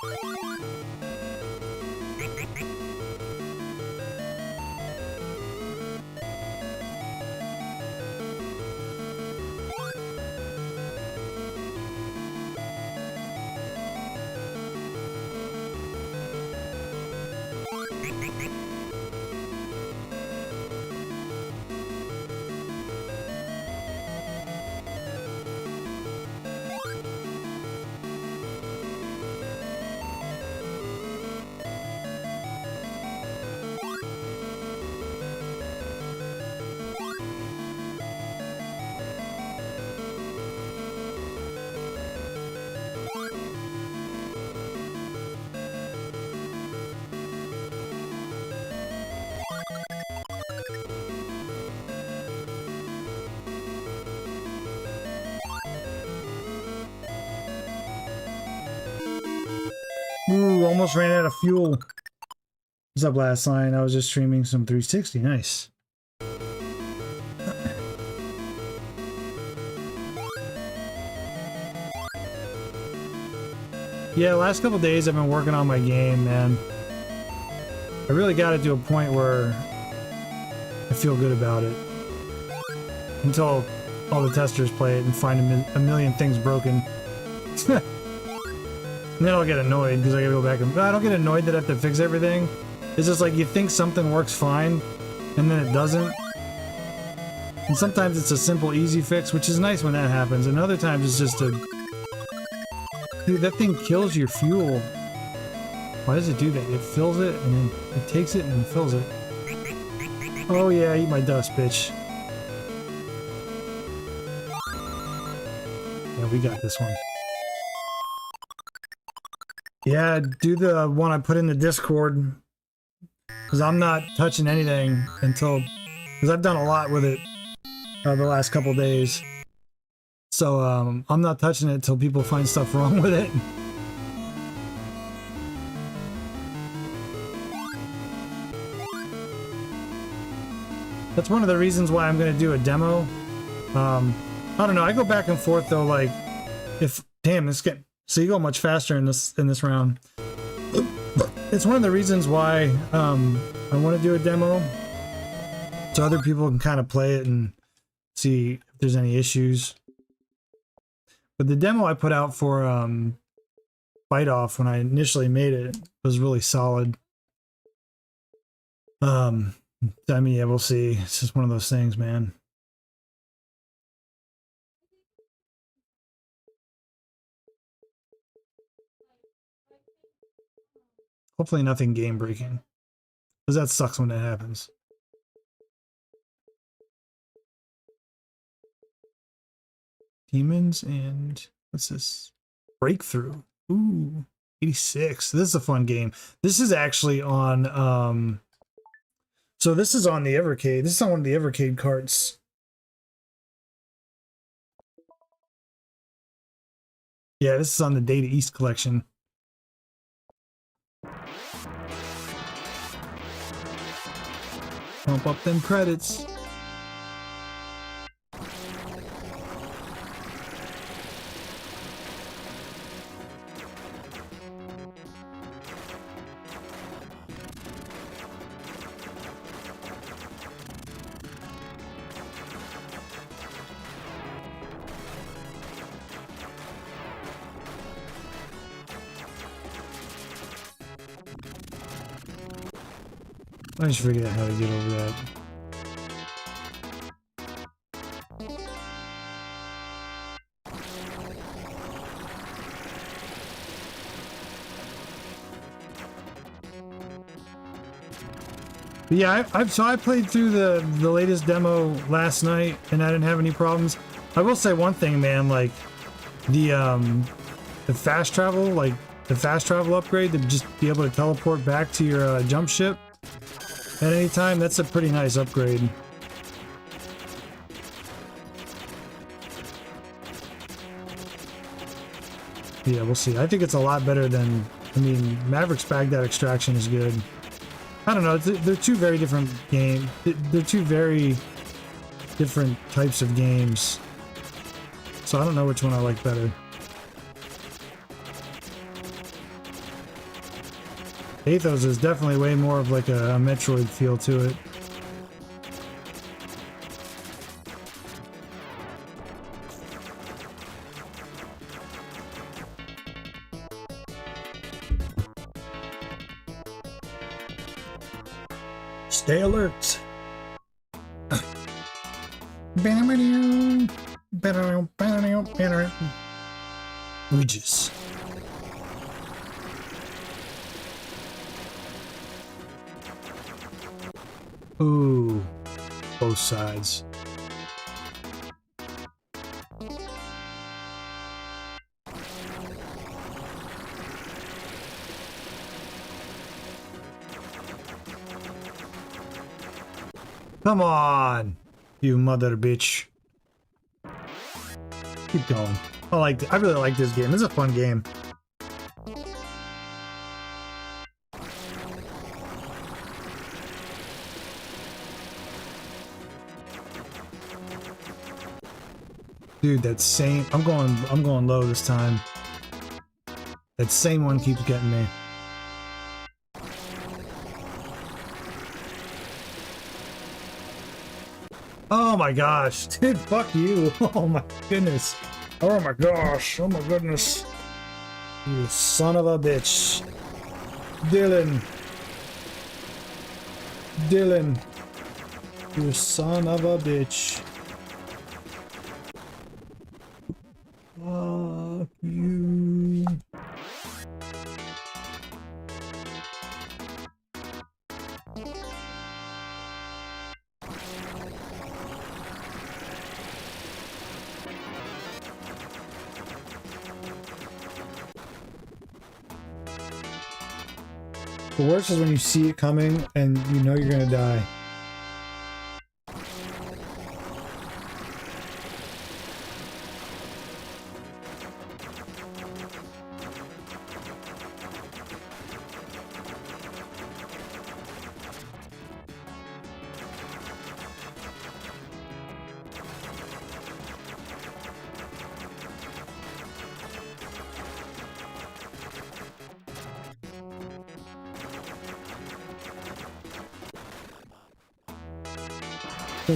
Ooh, almost ran out of fuel. What's up, last line? I was just streaming some 360. Nice. Yeah, last couple days I've been working on my game, man. I really got it to a point where I feel good about it. Until all the testers play it and find a million things broken. And then I'll get annoyed because I gotta go back and... I don't get annoyed that I have to fix everything. It's just like you think something works fine, and then it doesn't. And sometimes it's a simple, easy fix, which is nice when that happens. And other times it's just a... Dude, that thing kills your fuel. Why does it do that? It fills it, and then it takes it and fills it. Oh yeah, eat my dust, bitch. Yeah, we got this one. Yeah, do the one I put in the Discord. Because I'm not touching anything until... Because I've done a lot with it the last couple days. So, I'm not touching it until people find stuff wrong with it. That's one of the reasons why I'm going to do a demo. I don't know, I go back and forth though, like... If... Damn, this get... So you go much faster in this round. It's one of the reasons why I want to do a demo, so other people can kind of play it and see if there's any issues. But the demo I put out for Bite Off when I initially made it was really solid. I mean, yeah, we'll see. It's just one of those things, man. Hopefully nothing game breaking. Because that sucks when that happens. Demons and what's this? Breakthrough. Ooh, 86. This is a fun game. This is actually on so this is on the Evercade. This is on one of the Evercade carts. Yeah, this is on the Data East collection. Pump up them credits. I just figured out how to get over that. But yeah, I played through the latest demo last night, and I didn't have any problems. I will say one thing, man. Like the fast travel, like the fast travel upgrade to just be able to teleport back to your jump ship at any time. That's a pretty nice upgrade. Yeah, we'll see. I think it's a lot better than. I mean, Maverick's Baghdad Extraction is good. I don't know. They're two very different games. They're two very different types of games. So I don't know which one I like better. Athos is definitely way more of like a Metroid feel to it. Stay alert. Regis. Ooh, both sides. Come on, you mother bitch. Keep going. I really like this game. This is a fun game. Dude, that same I'm going low this time. That same one keeps getting me. Oh my gosh, dude, fuck you. Oh my goodness. Oh my gosh. Oh my goodness. You son of a bitch. Dylan. Dylan. You son of a bitch. Fuck you. The worst is when you see it coming and you know you're gonna die.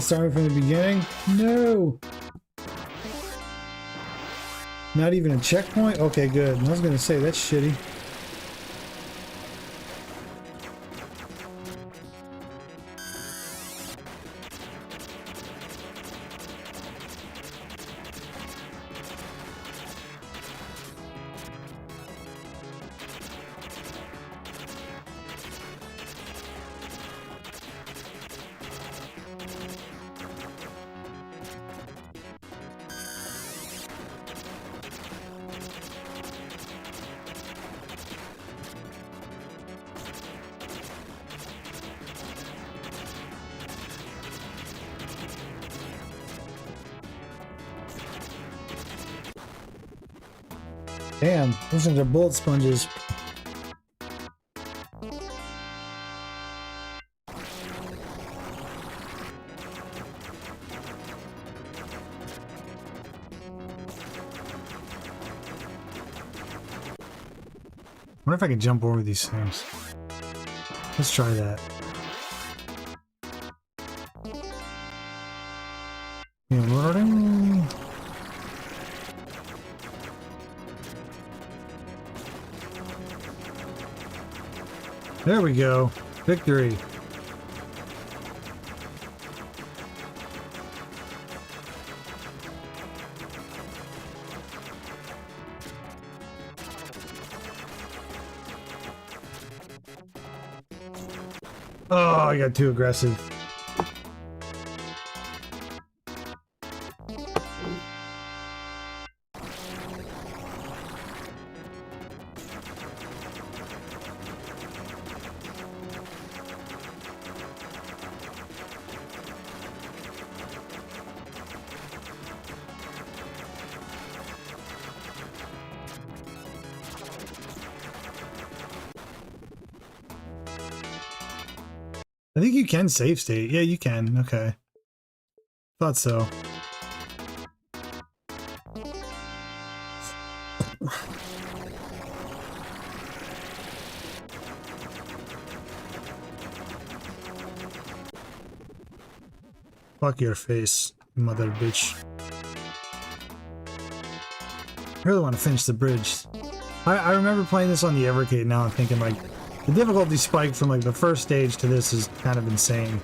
Starting from the beginning? No! Not even a checkpoint? Okay, good. I was gonna say, that's shitty. Damn, those things are bullet sponges. I wonder if I can jump over these things. Let's try that. There we go. Victory. Oh, I got too aggressive. I think you can save state. Yeah, you can. Okay. Thought so. Fuck your face, mother bitch. I really want to finish the bridge. I remember playing this on the Evercade now and thinking like, the difficulty spike from like the first stage to this is kind of insane.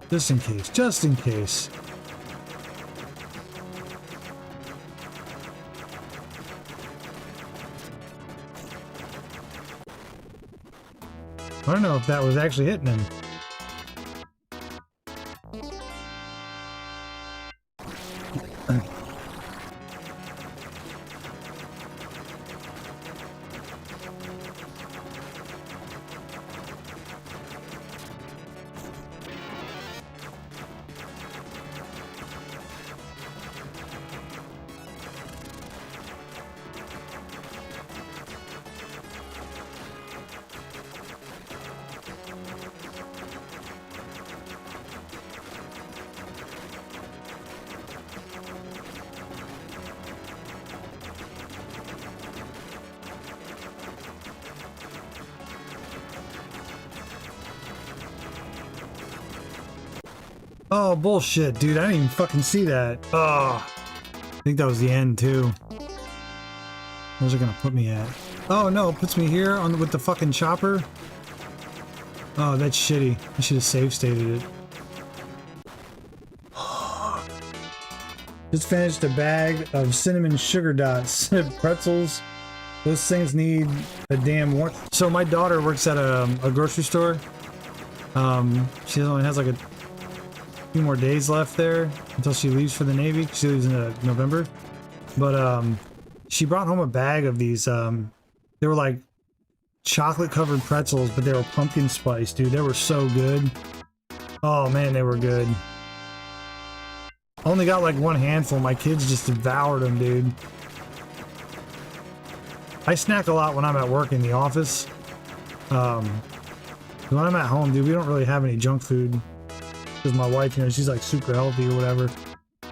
Just in case, just in case. I don't know if that was actually hitting him. Oh, bullshit, dude. I didn't even fucking see that. Oh, I think that was the end, too. Where's it gonna put me at? Oh, no, it puts me here on with the fucking chopper. Oh, that's shitty. I should have save stated it. Just finished a bag of cinnamon sugar dots, pretzels. Those things need a damn war. So my daughter works at a grocery store. She only has like a few more days left there until she leaves for the Navy. She leaves in November. But she brought home a bag of these. They were like chocolate covered pretzels, but they were pumpkin spice, dude. They were so good. Oh man, they were good. I only got like one handful. My kids just devoured them, dude. I snack a lot when I'm at work in the office. When I'm at home, dude, we don't really have any junk food. Because my wife, you know, she's like super healthy or whatever.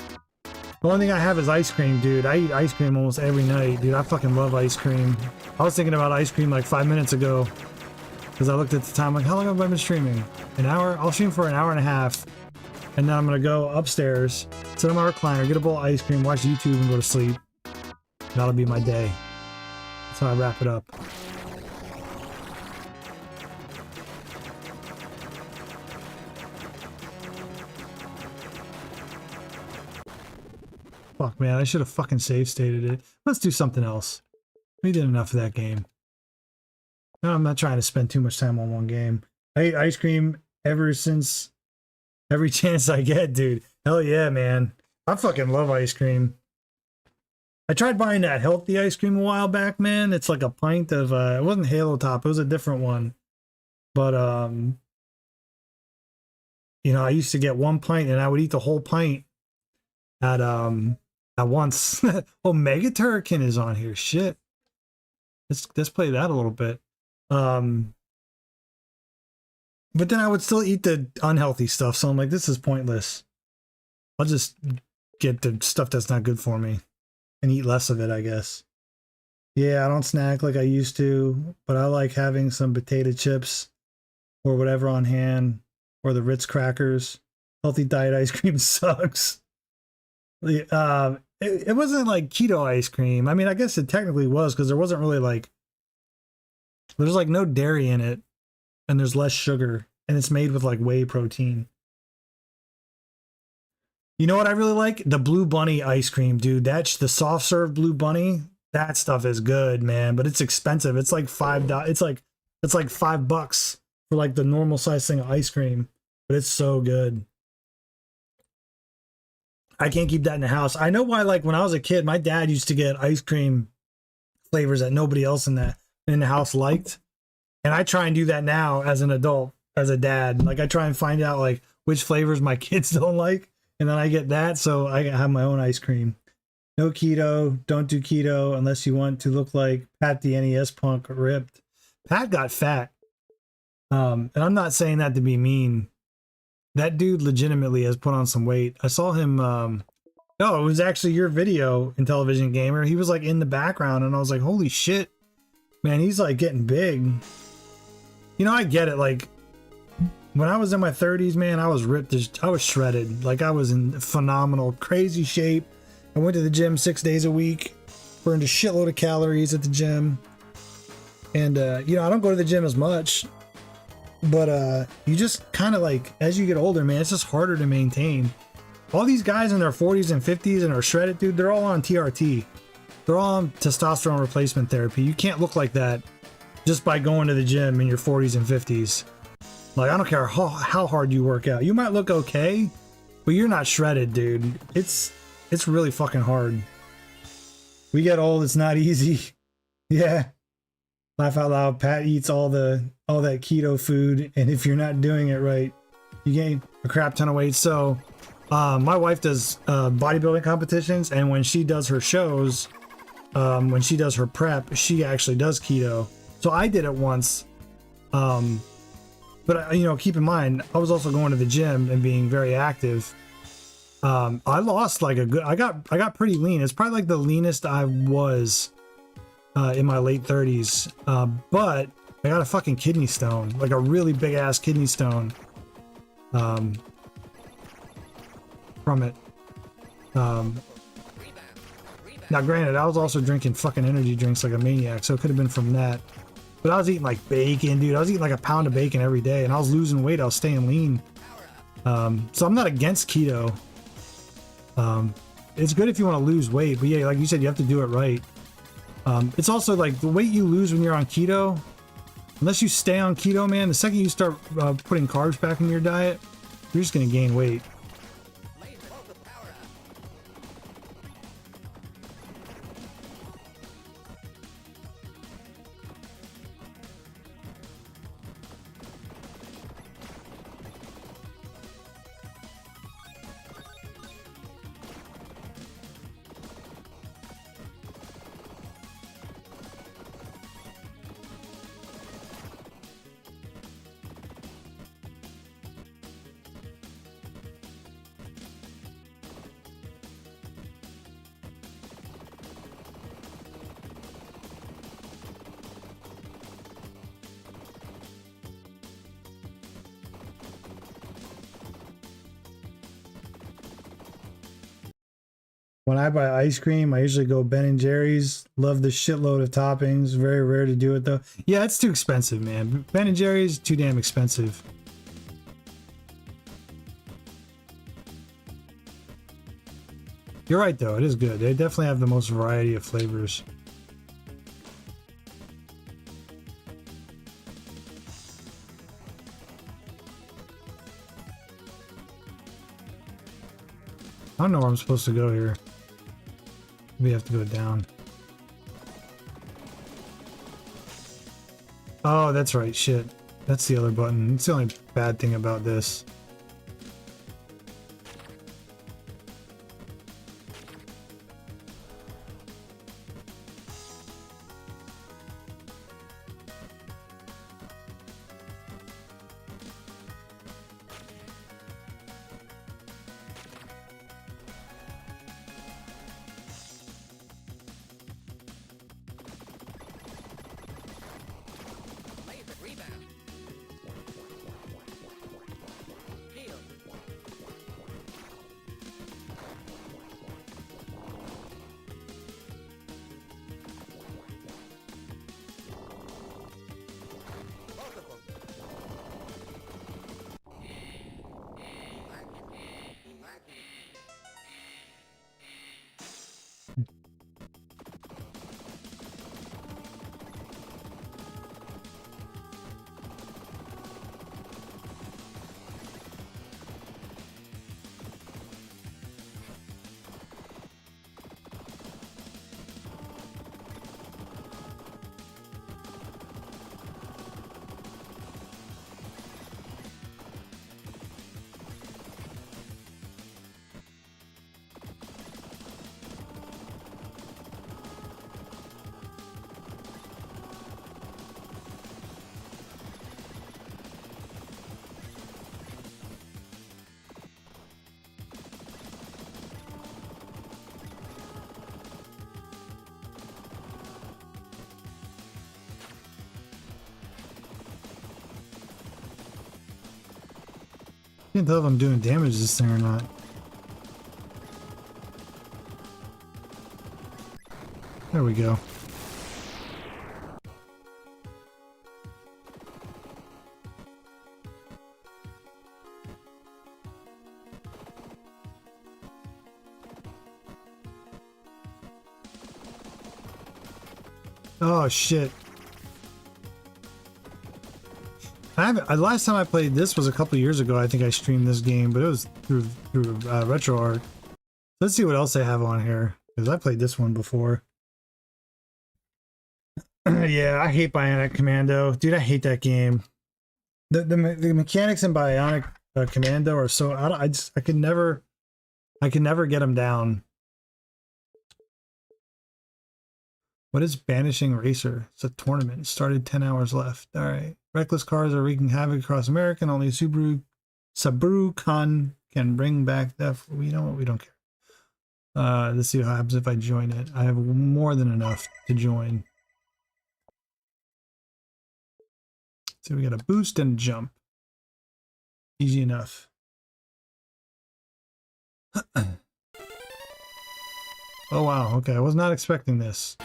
The only thing I have is ice cream, dude. I eat ice cream almost every night, dude. I fucking love ice cream. I was thinking about ice cream like 5 minutes ago. Because I looked at the time, like, how long have I been streaming? An hour? I'll stream for an hour and a half. And then I'm going to go upstairs, sit on my recliner, get a bowl of ice cream, watch YouTube, and go to sleep. That'll be my day. That's how I wrap it up. Fuck, man, I should have fucking save stated it. Let's do something else. We did enough of that game. No, I'm not trying to spend too much time on one game. I ate ice cream ever since every chance I get, dude. Hell yeah, man. I fucking love ice cream. I tried buying that healthy ice cream a while back, man. It's like a pint of it wasn't Halo Top, it was a different one. But you know, I used to get 1 pint and I would eat the whole pint at once. Oh, Mega Turrican is on here. Shit. Let's play that a little bit. But then I would still eat the unhealthy stuff, so I'm like, this is pointless. I'll just get the stuff that's not good for me and eat less of it, I guess. Yeah, I don't snack like I used to, but I like having some potato chips or whatever on hand, or the Ritz crackers. Healthy diet ice cream sucks. It wasn't like keto ice cream. I mean, I guess it technically was, because there wasn't really like, there's like no dairy in it, and there's less sugar, and it's made with like whey protein. You know what I really like? The Blue Bunny ice cream, dude. That's the soft serve Blue Bunny. That stuff is good, man, but it's expensive. It's like $5. It's like $5 for like the normal size thing of ice cream, but it's so good. I can't keep that in the house. I know why. Like when I was a kid, my dad used to get ice cream flavors that nobody else in the house liked, and I try and do that now as an adult, as a dad. Like I try and find out like which flavors my kids don't like, and then I get that, so I have my own ice cream. No keto. Don't do keto unless you want to look like Pat the NES punk ripped. Pat got fat. And I'm not saying that to be mean. That dude legitimately has put on some weight. I saw him, oh, it was actually your video in Television Gamer. He was like in the background, and I was like, holy shit, man, he's like getting big. You know, I get it. Like when I was in my 30s, man, I was ripped. I was shredded. Like I was in phenomenal, crazy shape. I went to the gym 6 days a week, burned a shitload of calories at the gym. And, you know, I don't go to the gym as much. But you just kind of like, as you get older, man, it's just harder to maintain. All these guys in their 40s and 50s and are shredded, dude, they're all on TRT. They're all on testosterone replacement therapy. You can't look like that just by going to the gym in your 40s and 50s. Like, I don't care how hard you work out. You might look okay, but you're not shredded, dude. It's really fucking hard. We get old, it's not easy. Yeah. Laugh out loud. Pat eats all that keto food, and if you're not doing it right, you gain a crap ton of weight. So my wife does bodybuilding competitions, and when she does her shows, when she does her prep, she actually does keto. So I did it once, but you know, keep in mind, I was also going to the gym and being very active. I lost like I got pretty lean. It's probably like the leanest I was in my late 30s, but I got a fucking kidney stone, like a really big ass kidney stone from it. Now granted, I was also drinking fucking energy drinks like a maniac, so it could have been from that. But I was eating like bacon, dude. I was eating like a pound of bacon every day, and I was losing weight. I was staying lean. So I'm not against keto. It's good if you want to lose weight, but yeah, like you said, you have to do it right. It's also like the weight you lose when you're on keto, unless you stay on keto, man, the second you start putting carbs back in your diet, you're just going to gain weight. When I buy ice cream, I usually go Ben and Jerry's. Love the shitload of toppings. Very rare to do it though. Yeah, it's too expensive, man. Ben and Jerry's too damn expensive. You're right though, it is good. They definitely have the most variety of flavors. I don't know where I'm supposed to go here. We have to go down. Oh, that's right. Shit. That's the other button. It's the only bad thing about this. Laser rebound. Heal. Multiple. Can't tell if I'm doing damage to this thing or not. There we go. Oh shit. I haven't. Last time I played this was a couple years ago. I think I streamed this game, but it was through RetroArt. Let's see what else they have on here, because I played this one before. Yeah, I hate Bionic Commando, dude. I hate that game. The mechanics in Bionic Commando are so I could never get them down. What is Banishing Racer? It's a tournament. It started 10 hours left. All right. Reckless cars are wreaking havoc across America, and only Subaru can bring back that. You know what? We don't care. Let's see what happens if I join it. I have more than enough to join. So we got a boost and a jump. Easy enough. Oh wow, okay. I was not expecting this.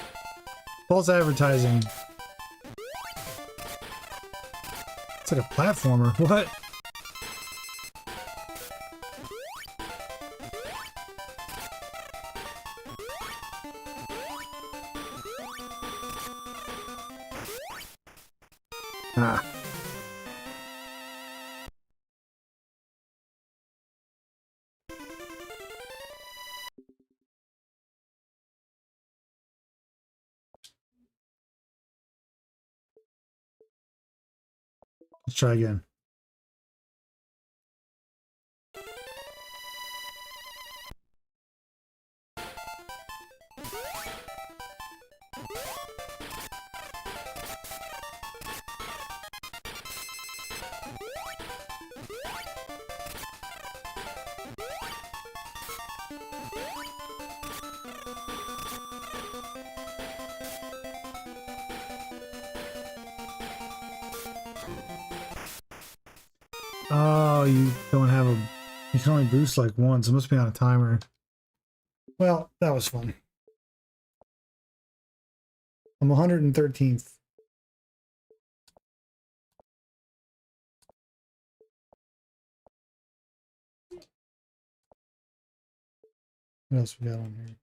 False advertising. It's like a platformer. What? Ah. Let's try again. Oh, you don't have a... You can only boost like once. It must be on a timer. Well, that was fun. I'm 113th. What else we got on here?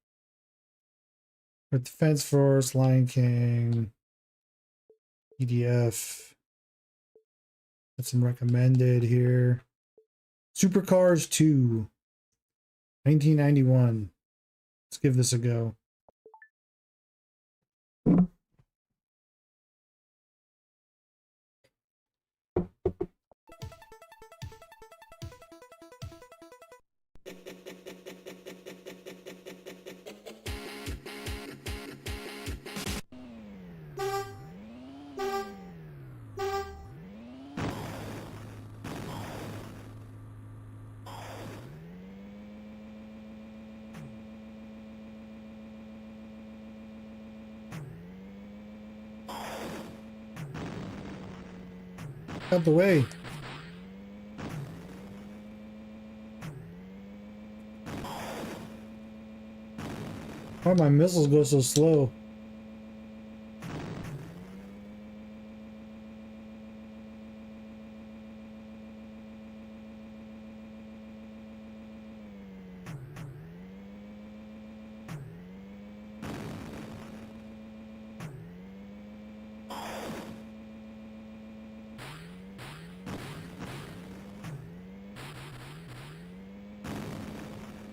With Defense Force, Lion King, EDF. Got some recommended here. Supercars 2. 1991. Let's give this a go. Out the way. Why my missiles go so slow?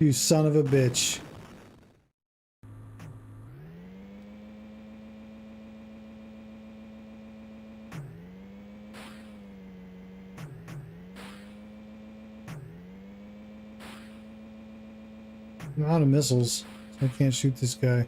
You son of a bitch. I'm out of missiles, so I can't shoot this guy.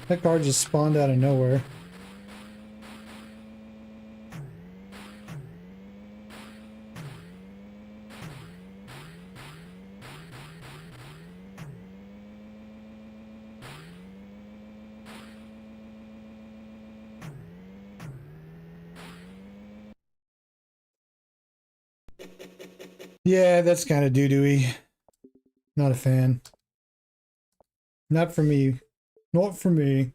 That car just spawned out of nowhere. Yeah, that's kind of doo-dooey. Not a fan. Not for me. Not for me.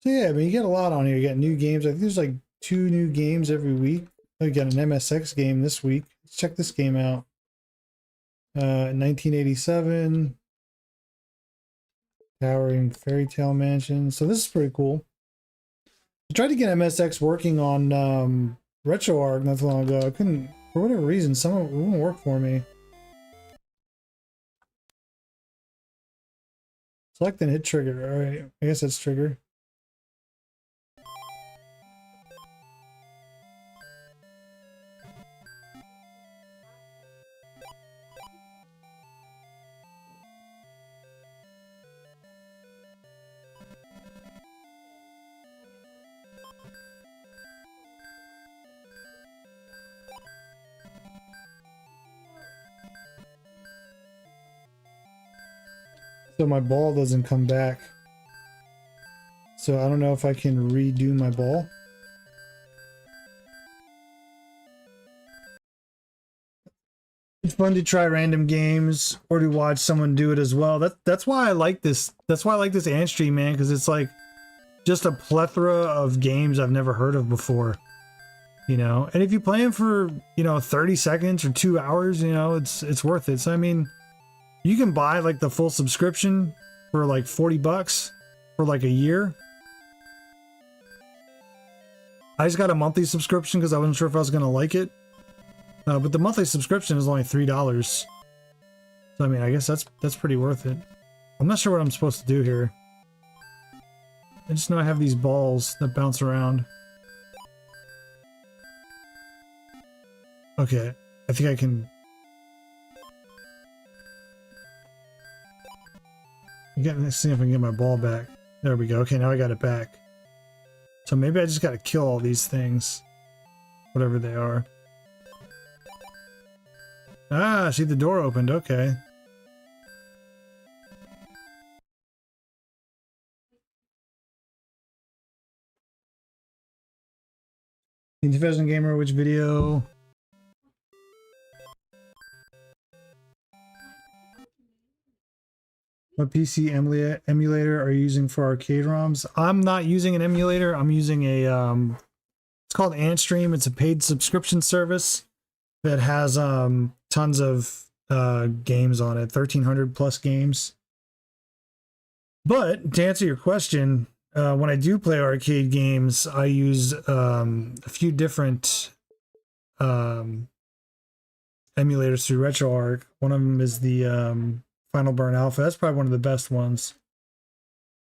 So yeah, I mean, you get a lot on here. You got new games. I think there's like 2 new games every week. Oh, you got an MSX game this week. Let's check this game out. 1987. Towering Fairy Tale Mansion. So this is pretty cool. I tried to get MSX working on RetroArch not too long ago. I couldn't, for whatever reason, some of it wouldn't work for me. Select and hit trigger. Alright, I guess that's trigger. So my ball doesn't come back. So I don't know if I can redo my ball. It's fun to try random games or to watch someone do it as well. That's why I like this. That's why I like this Ant Stream, man, because it's like just a plethora of games I've never heard of before. You know, and if you play them for, you know, 30 seconds or 2 hours, you know, it's worth it. So I mean, you can buy like the full subscription for like 40 bucks for like a year. I just got a monthly subscription because I wasn't sure if I was going to like it. But the monthly subscription is only $3. So I mean, I guess that's pretty worth it. I'm not sure what I'm supposed to do here. I just know I have these balls that bounce around. Okay, I think I can... Let's see if I can get my ball back. There we go. Okay, now I got it back. So maybe I just got to kill all these things. Whatever they are. Ah, see, the door opened. Okay. Intelligent Gamer, which video? What PC emulator are you using for arcade ROMs? I'm not using an emulator. I'm using a it's called Ant Stream. It's a paid subscription service that has tons of games on it, 1,300 plus games. But to answer your question, when I do play arcade games, I use a few different emulators through RetroArch. One of them is the Final Burn Alpha. That's probably one of the best ones.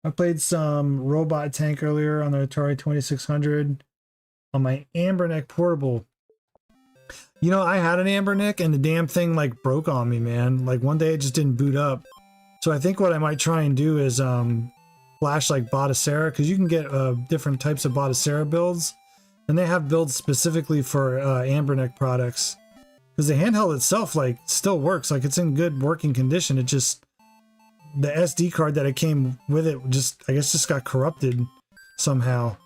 I played some Robot Tank earlier on the Atari 2600 on my Amberneck portable. You know, I had an Amberneck and the damn thing like broke on me, man. Like one day it just didn't boot up. So I think what I might try and do is flash like Botticera, because you can get different types of Botticera builds, and they have builds specifically for Amberneck products. Because the handheld itself like still works, like it's in good working condition. It just, the SD card that it came with it just, I guess, just got corrupted somehow.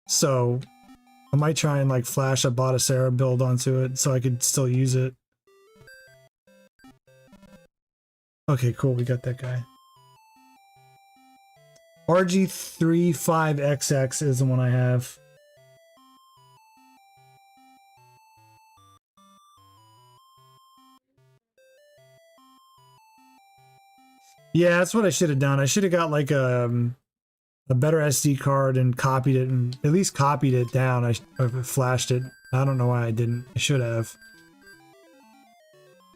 So I might try and like flash a Botticera build onto it so I could still use it. Okay, cool, we got that guy. RG35XX is the one I have. Yeah, that's what I should have done. I should have got like a better SD card and copied it, and at least copied it down. I flashed it. I don't know why I didn't. I should have.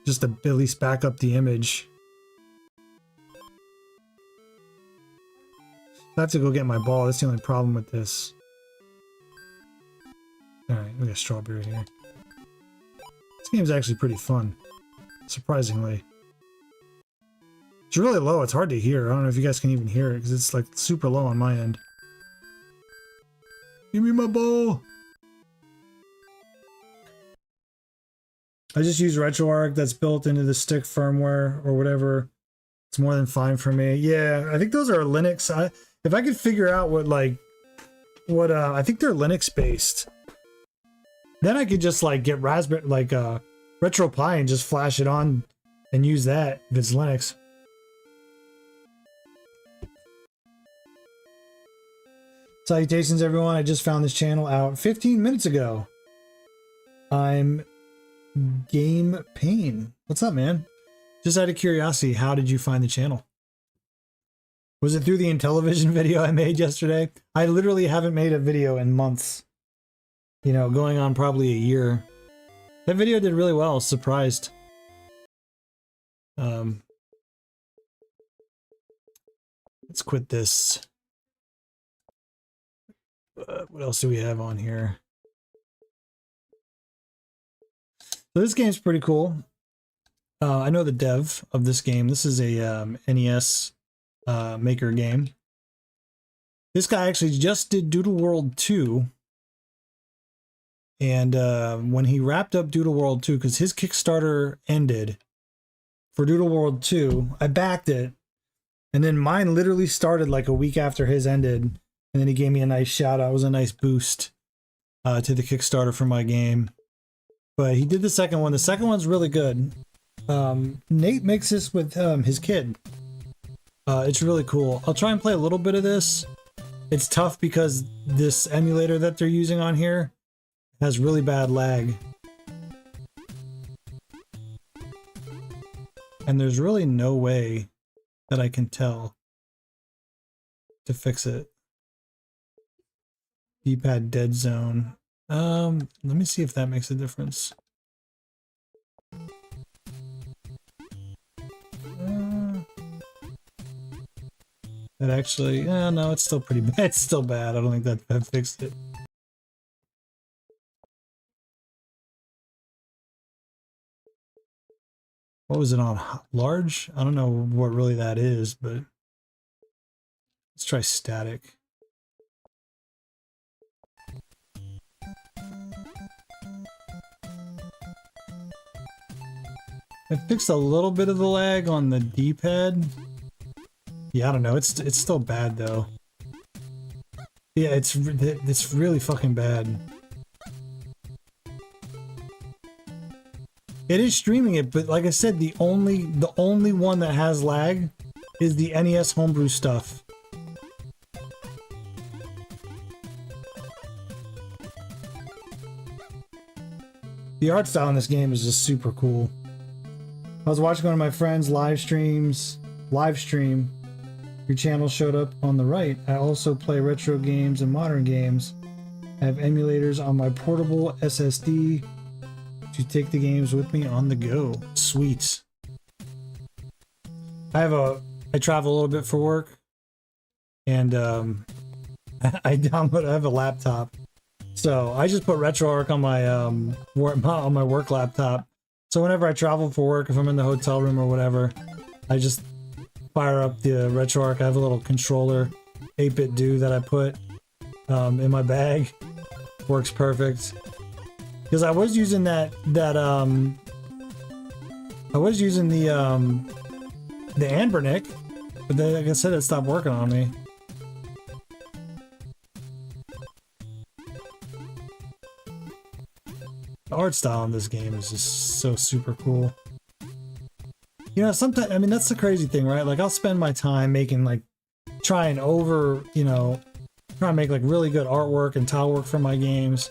Just to at least back up the image. I have to go get my ball. That's the only problem with this. Alright, we got strawberry here. This game's actually pretty fun. Surprisingly. It's really low. It's hard to hear. I don't know if you guys can even hear it because it's like super low on my end. Give me my ball! I just use RetroArch that's built into the stick firmware or whatever. It's more than fine for me. Yeah, I think those are Linux. If I could figure out what I think they're Linux based. Then I could just like get Raspberry, like RetroPie, and just flash it on and use that if it's Linux. Salutations, everyone. I just found this channel out 15 minutes ago. I'm Game Pain. What's up, man? Just out of curiosity, how did you find the channel? Was it through the Intellivision video I made yesterday? I literally haven't made a video in months. You know, going on probably a year. That video did really well. I was surprised. Let's quit this. What else do we have on here? So this game's pretty cool. I know the dev of this game. This is a NES maker game. This guy actually just did Doodle World 2. And when he wrapped up Doodle World 2, because his Kickstarter ended for Doodle World 2, I backed it. And then mine literally started like a week after his ended. And then he gave me a nice shout out. It was a nice boost to the Kickstarter for my game. But he did the second one. The second one's really good. Nate makes this with his kid. It's really cool. I'll try and play a little bit of this. It's tough because this emulator that they're using on here has really bad lag. And there's really no way that I can tell to fix it. D-pad dead zone. Let me see if that makes a difference. That actually, no, it's still pretty bad. It's still bad. I don't think that fixed it. What was it on? Large? I don't know what really that is, but let's try static. I fixed a little bit of the lag on the D-pad. Yeah, I don't know. It's still bad though. Yeah, it's really fucking bad. It is streaming it, but like I said, the only one that has lag is the NES homebrew stuff. The art style in this game is just super cool. I was watching one of my friends' live stream. Your channel showed up on the right. I also play retro games and modern games. I have emulators on my portable SSD to take the games with me on the go. Sweet. I travel a little bit for work, and I have a laptop. So I just put RetroArch on my work laptop. So whenever I travel for work, if I'm in the hotel room or whatever, I just fire up the RetroArch. I have a little controller, 8-bit do that I put in my bag. Works perfect. Because I was using I was using the Anbernic, but then, like I said, it stopped working on me. The art style in this game is just so super cool. You know, sometimes, I mean, that's the crazy thing, right? Like, I'll spend my time making, like, trying to make, like, really good artwork and tile work for my games.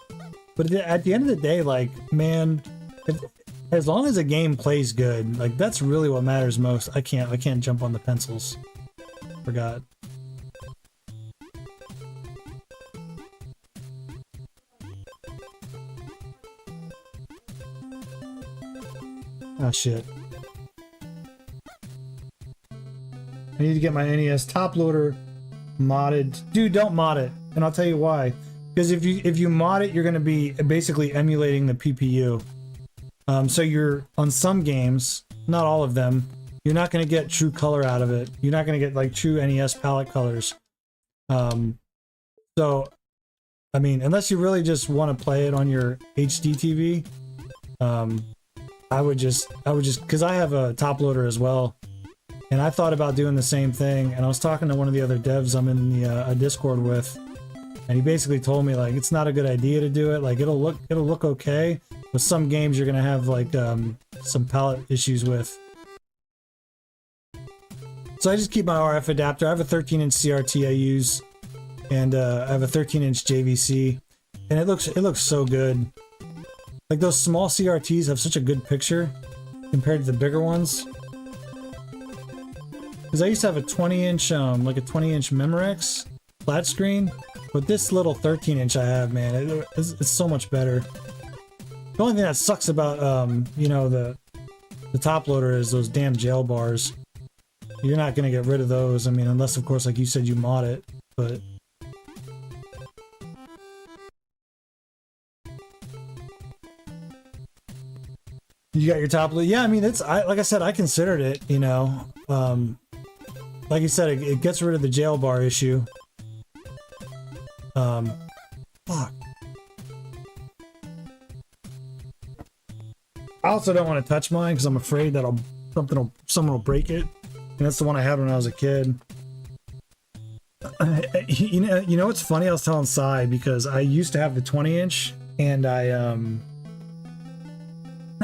But at the end of the day, like, man, as long as a game plays good, like, that's really what matters most. I can't jump on the pencils. Forgot. Oh shit. I need to get my NES top loader modded. Dude, don't mod it. And I'll tell you why. Because if you mod it, you're going to be basically emulating the PPU. So you're on some games, not all of them, you're not going to get true color out of it. You're not going to get like true NES palette colors. So, I mean, unless you really just want to play it on your HD TV, I would just, because I have a top loader as well, and I thought about doing the same thing, and I was talking to one of the other devs I'm in the Discord with, and he basically told me, like, it's not a good idea to do it. Like, it'll look okay, but some games you're gonna have like some palette issues with. So I just keep my RF adapter. I have a 13-inch CRT I use, and I have a 13-inch JVC, and it looks so good. Like, those small CRTs have such a good picture compared to the bigger ones. Because I used to have a 20-inch, like a 20-inch Memorex flat screen, but this little 13-inch I have, man, it's so much better. The only thing that sucks about, you know, the top loader is those damn jail bars. You're not gonna get rid of those. I mean, unless, of course, like you said, you mod it, but... You got your top loader? Yeah, I mean, like I said, I considered it, you know. Like you said, it gets rid of the jail bar issue. Fuck. I also don't want to touch mine because I'm afraid that someone will break it. And that's the one I had when I was a kid. You know what's funny? I was telling Sai because I used to have the 20-inch, and I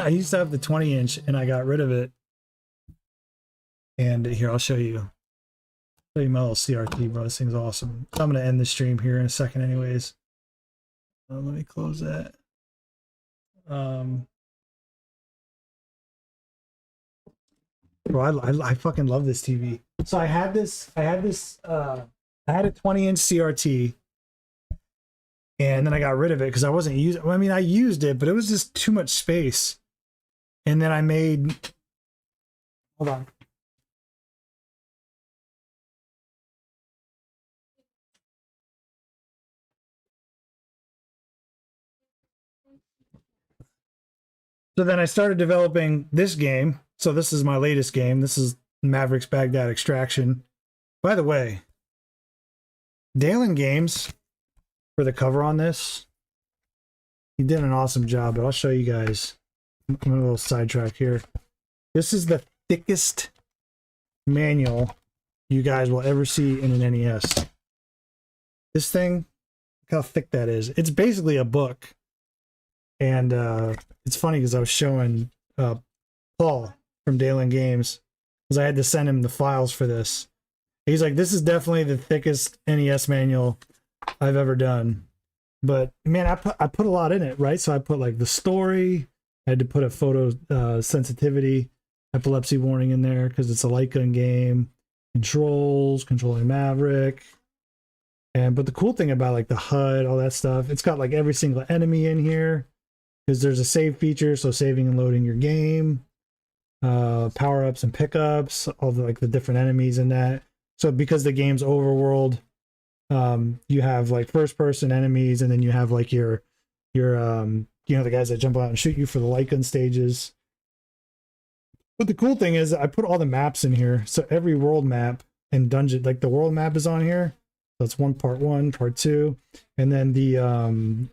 used to have the 20-inch, and I got rid of it. And here, I'll show you. Show you my little CRT, bro. This thing's awesome. So I'm gonna end the stream here in a second, anyways. Let me close that. Bro, I fucking love this TV. So I had a 20-inch CRT, and then I got rid of it because I wasn't using. I mean, I used it, but it was just too much space. And then I made. Hold on. So then I started developing this game. So this is my latest game. This is Mavericks Baghdad Extraction. By the way, Dalen Games, for the cover on this, he did an awesome job, but I'll show you guys. I'm a little sidetrack here. This is the thickest manual you guys will ever see in an NES. This thing, look how thick that is. It's basically a book. And it's funny because I was showing Paul from Dalen Games, because I had to send him the files for this. He's like, this is definitely the thickest NES manual I've ever done. But man, I put a lot in it, right? So I put like the story, I had to put a photo sensitivity epilepsy warning in there because it's a light gun game. Controls, controlling Maverick. But the cool thing about like the HUD, all that stuff, it's got like every single enemy in here because there's a save feature, so saving and loading your game, power-ups and pickups, all the like the different enemies in that. So because the game's overworld, you have like first-person enemies, and then you have like your you know, the guys that jump out and shoot you for the light gun stages. But the cool thing is I put all the maps in here, so every world map and dungeon, like the world map is on here. That's part one, part two, and then the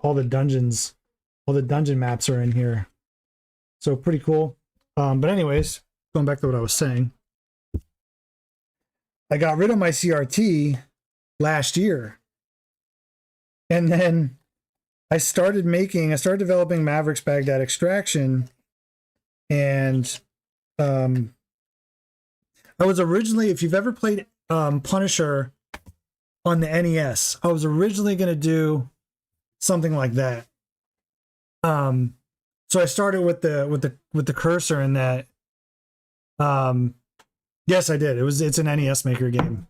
all the dungeon maps are in here. So pretty cool. But anyways, going back to what I was saying, I got rid of my CRT last year, and then I started developing Maverick's Baghdad Extraction, and I was originally, if you've ever played Punisher on the NES, I was originally going to do something like that. So I started with the cursor in that. Yes, I did. It's an NES Maker game.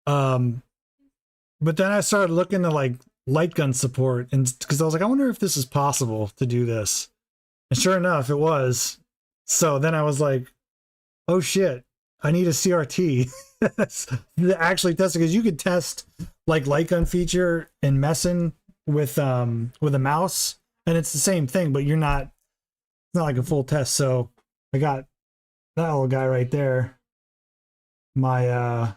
But then I started looking at like light gun support, and because I was like, I wonder if this is possible to do this. And sure enough, it was. So then I was like, oh shit, I need a CRT to actually test it, because you could test like light gun feature and messing with a mouse, and it's the same thing, but it's not like a full test. So I got that little guy right there, my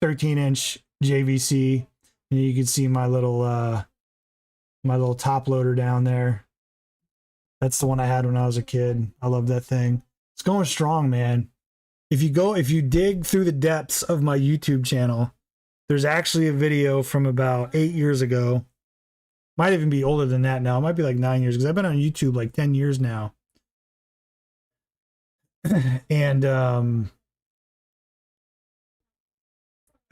13-inch JVC, and you can see my little top loader down there. That's the one I had when I was a kid. I love that thing. It's going strong, man. If you dig through the depths of my YouTube channel, there's actually a video from about 8 years ago. Might even be older than that now. It might be like 9 years, because I've been on YouTube like 10 years now. And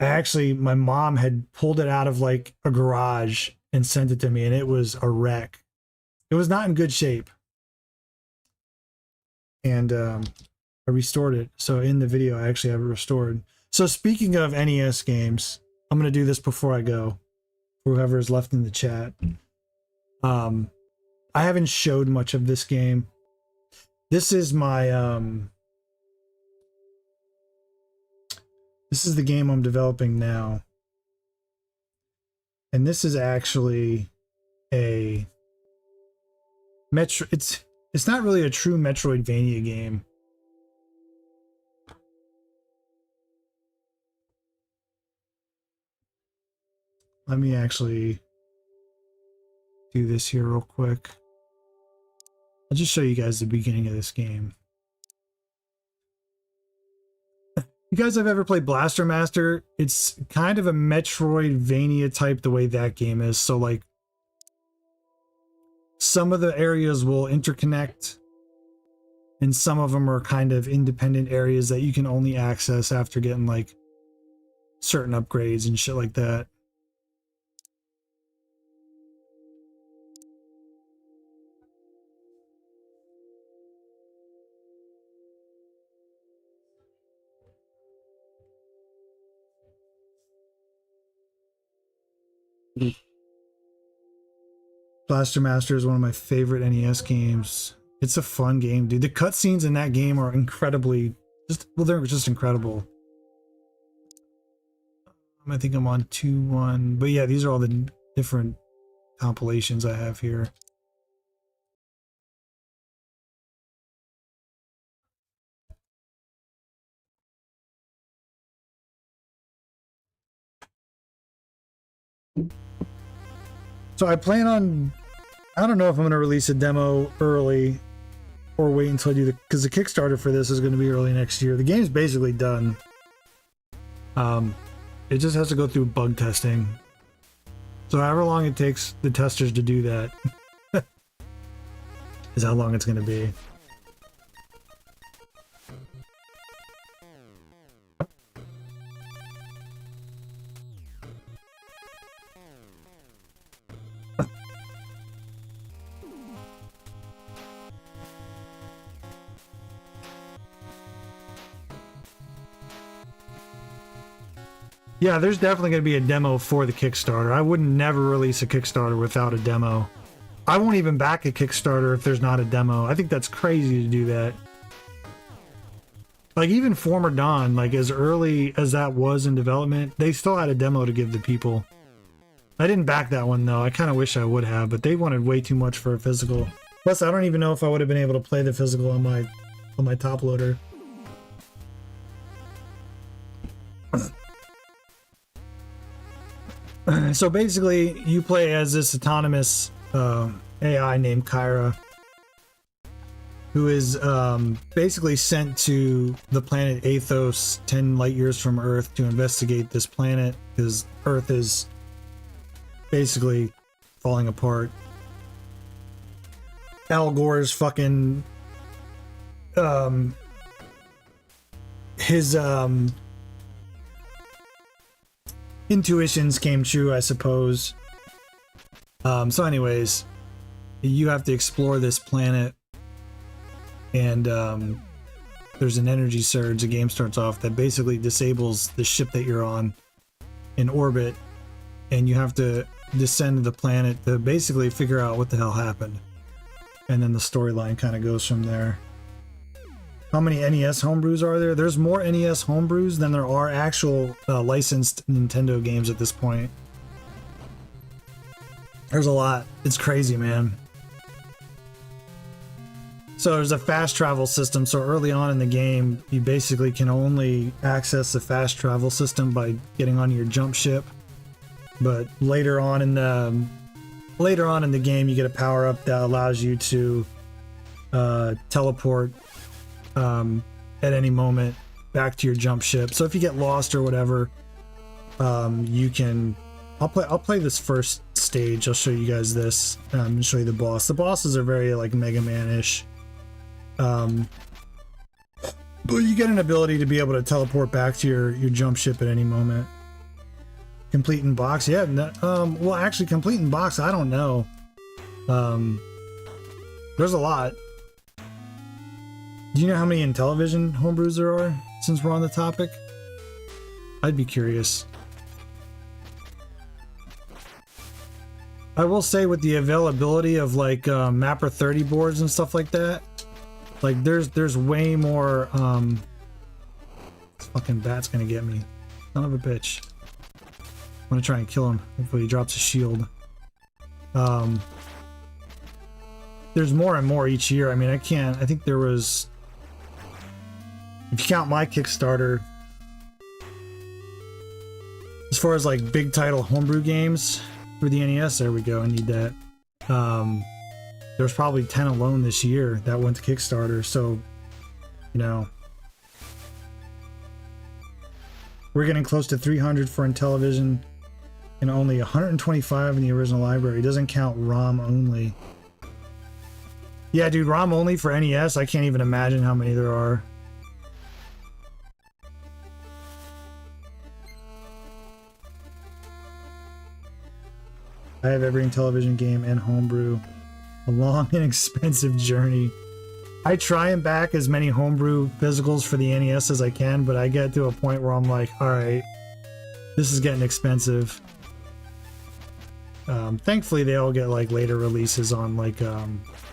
my mom had pulled it out of like a garage and sent it to me, and it was a wreck. It was not in good shape. And I restored it. So in the video, I actually have it restored. So speaking of NES games, I'm going to do this before I go, for whoever is left in the chat. I haven't showed much of this game. This is my this is the game I'm developing now. And this is actually a it's not really a true Metroidvania game. Let me actually do this here real quick. I'll just show you guys the beginning of this game. You guys have ever played Blaster Master? It's kind of a Metroidvania type the way that game is. So like some of the areas will interconnect, and some of them are kind of independent areas that you can only access after getting like certain upgrades and shit like that. Blaster Master is one of my favorite NES games. It's a fun game, dude. The cutscenes in that game are incredibly, they're just incredible. I think I'm on 2-1, but yeah, these are all the different compilations I have here. So I plan on, I don't know if I'm going to release a demo early or wait until I do because the Kickstarter for this is going to be early next year. The game's basically done. It just has to go through bug testing. So however long it takes the testers to do that is how long it's going to be. Yeah, there's definitely going to be a demo for the Kickstarter. I would never release a Kickstarter without a demo. I won't even back a Kickstarter if there's not a demo. I think that's crazy to do that. Like even Former Dawn, like as early as that was in development, they still had a demo to give the people. I didn't back that one though. I kind of wish I would have, but they wanted way too much for a physical. Plus, I don't even know if I would have been able to play the physical on my top loader. So basically, you play as this autonomous AI named Kyra, who is basically sent to the planet Athos 10 light years from Earth to investigate this planet because Earth is basically falling apart. Al Gore's fucking his intuitions came true, I suppose. So anyways, you have to explore this planet, and there's an energy surge. The game starts off that basically disables the ship that you're on in orbit, and you have to descend to the planet to basically figure out what the hell happened. And then the storyline kind of goes from there. How many NES homebrews are there? There's more NES homebrews than there are actual licensed Nintendo games at this point. There's a lot. It's crazy, man. So there's a fast travel system. So early on in the game, you basically can only access the fast travel system by getting on your jump ship. But later on in the game, you get a power up that allows you to teleport at any moment back to your jump ship. So if you get lost or whatever, you can. I'll play this first stage. I'll show you guys this and show you the boss. The bosses are very like Mega Man-ish. But you get an ability to be able to teleport back to your jump ship at any moment. Complete in box, yeah. Well, actually, complete in box, I don't know. There's a lot. Do you know how many Intellivision homebrews there are? Since we're on the topic, I'd be curious. I will say with the availability of like Mapper 30 boards and stuff like that, like there's way more. This fucking bat's gonna get me. Son of a bitch. I'm gonna try and kill him. Hopefully he drops a shield. There's more and more each year. I mean, I think there was, if you count my Kickstarter, as far as like big title homebrew games for the NES, there we go, I need that. There's probably 10 alone this year that went to Kickstarter, so, you know. We're getting close to 300 for Intellivision and only 125 in the original library. It doesn't count ROM only. Yeah, dude, ROM only for NES, I can't even imagine how many there are. I have every Intellivision game and homebrew. A long and expensive journey. I try and back as many homebrew physicals for the NES as I can, but I get to a point where I'm like, alright, this is getting expensive. Thankfully, they all get like later releases on like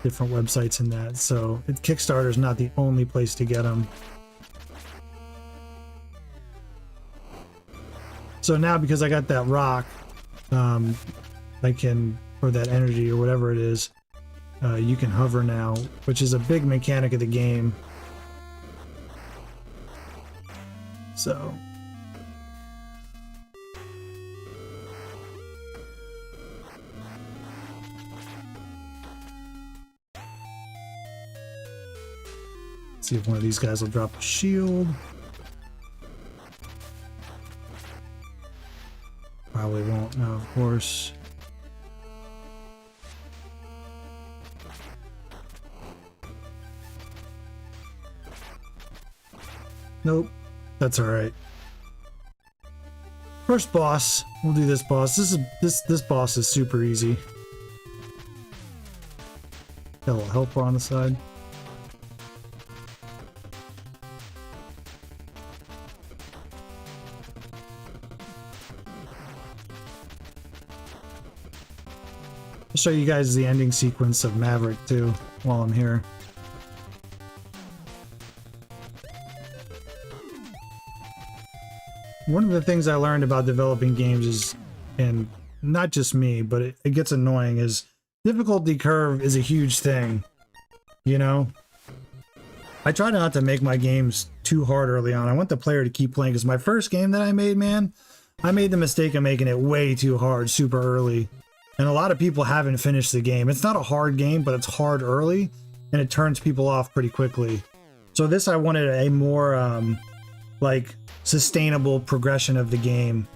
different websites and that, so Kickstarter's not the only place to get them. So now, because I got that rock, I can, or that energy or whatever it is, you can hover now, which is a big mechanic of the game. So see if one of these guys will drop a shield. Probably won't, no, of course. Nope, that's all right. First boss, we'll do this boss. This boss is super easy. Got a little helper on the side. I'll show you guys the ending sequence of Maverick too while I'm here. One of the things I learned about developing games is, and not just me, but it gets annoying, is difficulty curve is a huge thing, you know? I try not to make my games too hard early on. I want the player to keep playing, because my first game that I made, man, I made the mistake of making it way too hard super early. And a lot of people haven't finished the game. It's not a hard game, but it's hard early, and it turns people off pretty quickly. So this, I wanted a more, like, sustainable progression of the game.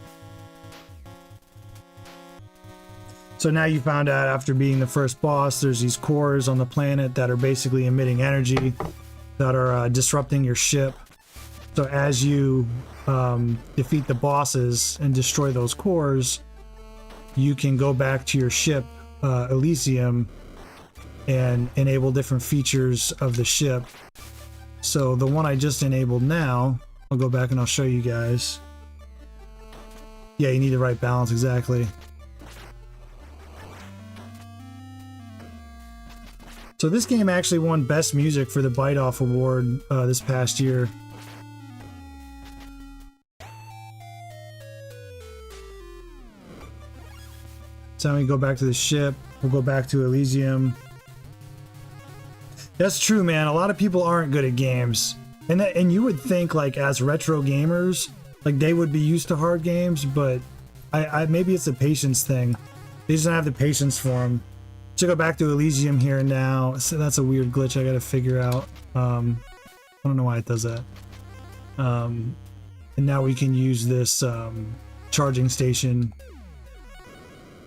So now you found out after being the first boss, there's these cores on the planet that are basically emitting energy that are disrupting your ship. So as you defeat the bosses and destroy those cores, you can go back to your ship, Elysium, and enable different features of the ship. So the one I just enabled now, I'll go back and I'll show you guys. Yeah, you need the right balance, exactly. So this game actually won Best Music for the Bite Off Award this past year. So we go back to the ship. We'll go back to Elysium. That's true, man. A lot of people aren't good at games. And you would think, like, as retro gamers, like, they would be used to hard games, but I maybe it's a patience thing. They just don't have the patience for them. So go back to Elysium here and now. So that's a weird glitch I gotta figure out. I don't know why it does that. And now we can use this charging station.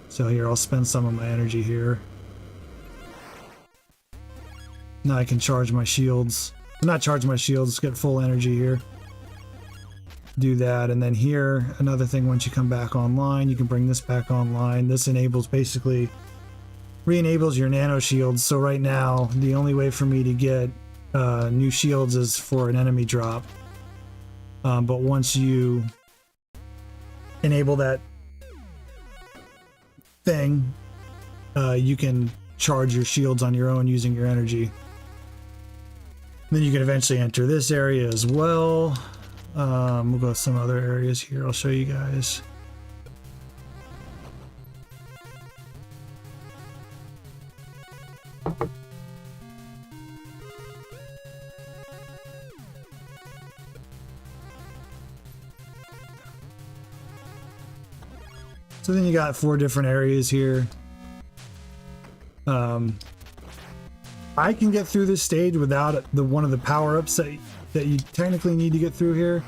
So here, I'll spend some of my energy here. Now I can charge my shields. Not charge my shields, get full energy here. Do that, and then here, another thing, once you come back online, you can bring this back online. This enables, basically, re-enables your nano shields. So right now, the only way for me to get new shields is for an enemy drop. But once you enable that thing, you can charge your shields on your own using your energy. Then you can eventually enter this area as well. We'll go to some other areas here. I'll show you guys. So then you got 4 different areas here. I can get through this stage without one of the power-ups that you technically need to get through here.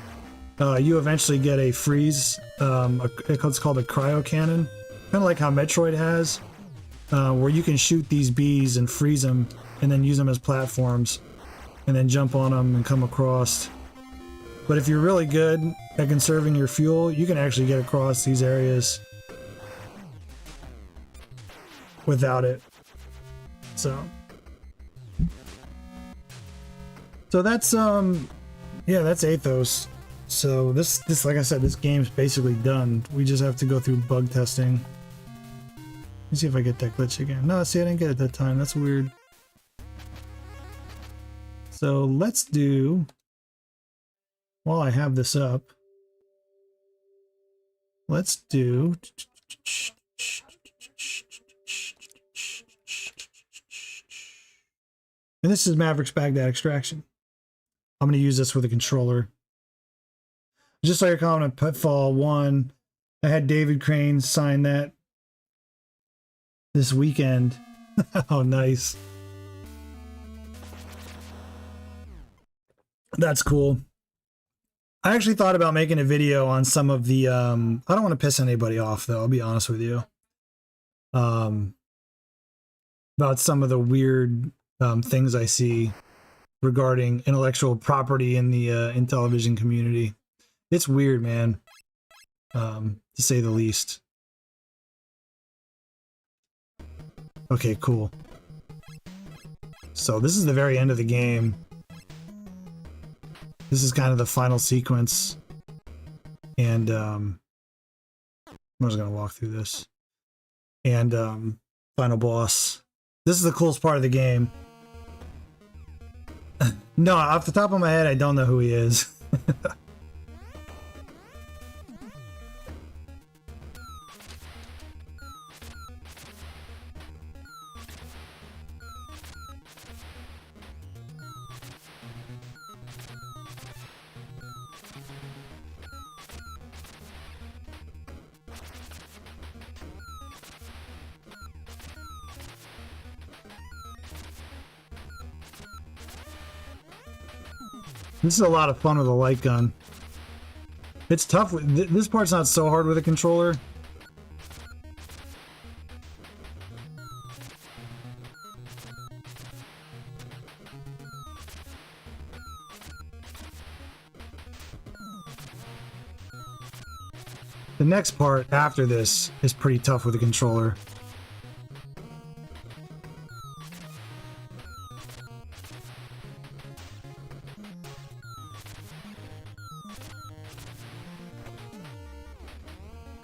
You eventually get a freeze. It's called a cryo cannon, kind of like how Metroid has, where you can shoot these bees and freeze them, and then use them as platforms, and then jump on them and come across. But if you're really good at conserving your fuel, you can actually get across these areas without it. So that's yeah, that's Athos. So this like I said, this game's basically done. We just have to go through bug testing. Let me see if I get that glitch again. No, see, I didn't get it that time. That's weird. So let's do, while I have this up, let's do and this is Maverick's Baghdad Extraction. I'm going to use this with a controller. Just like a comment on Pitfall 1, I had David Crane sign that this weekend. Oh, nice. That's cool. I actually thought about making a video on some of the, I don't want to piss anybody off, though, I'll be honest with you. About some of the weird things I see regarding intellectual property in the in television community. It's weird, man, to say the least. Okay, cool. So this is the very end of the game. This is kind of the final sequence, and I'm just gonna walk through this. And Final boss. This is the coolest part of the game. No, off the top of my head, I don't know who he is. This is a lot of fun with a light gun. It's tough. This part's not so hard with a controller. The next part after this is pretty tough with a controller.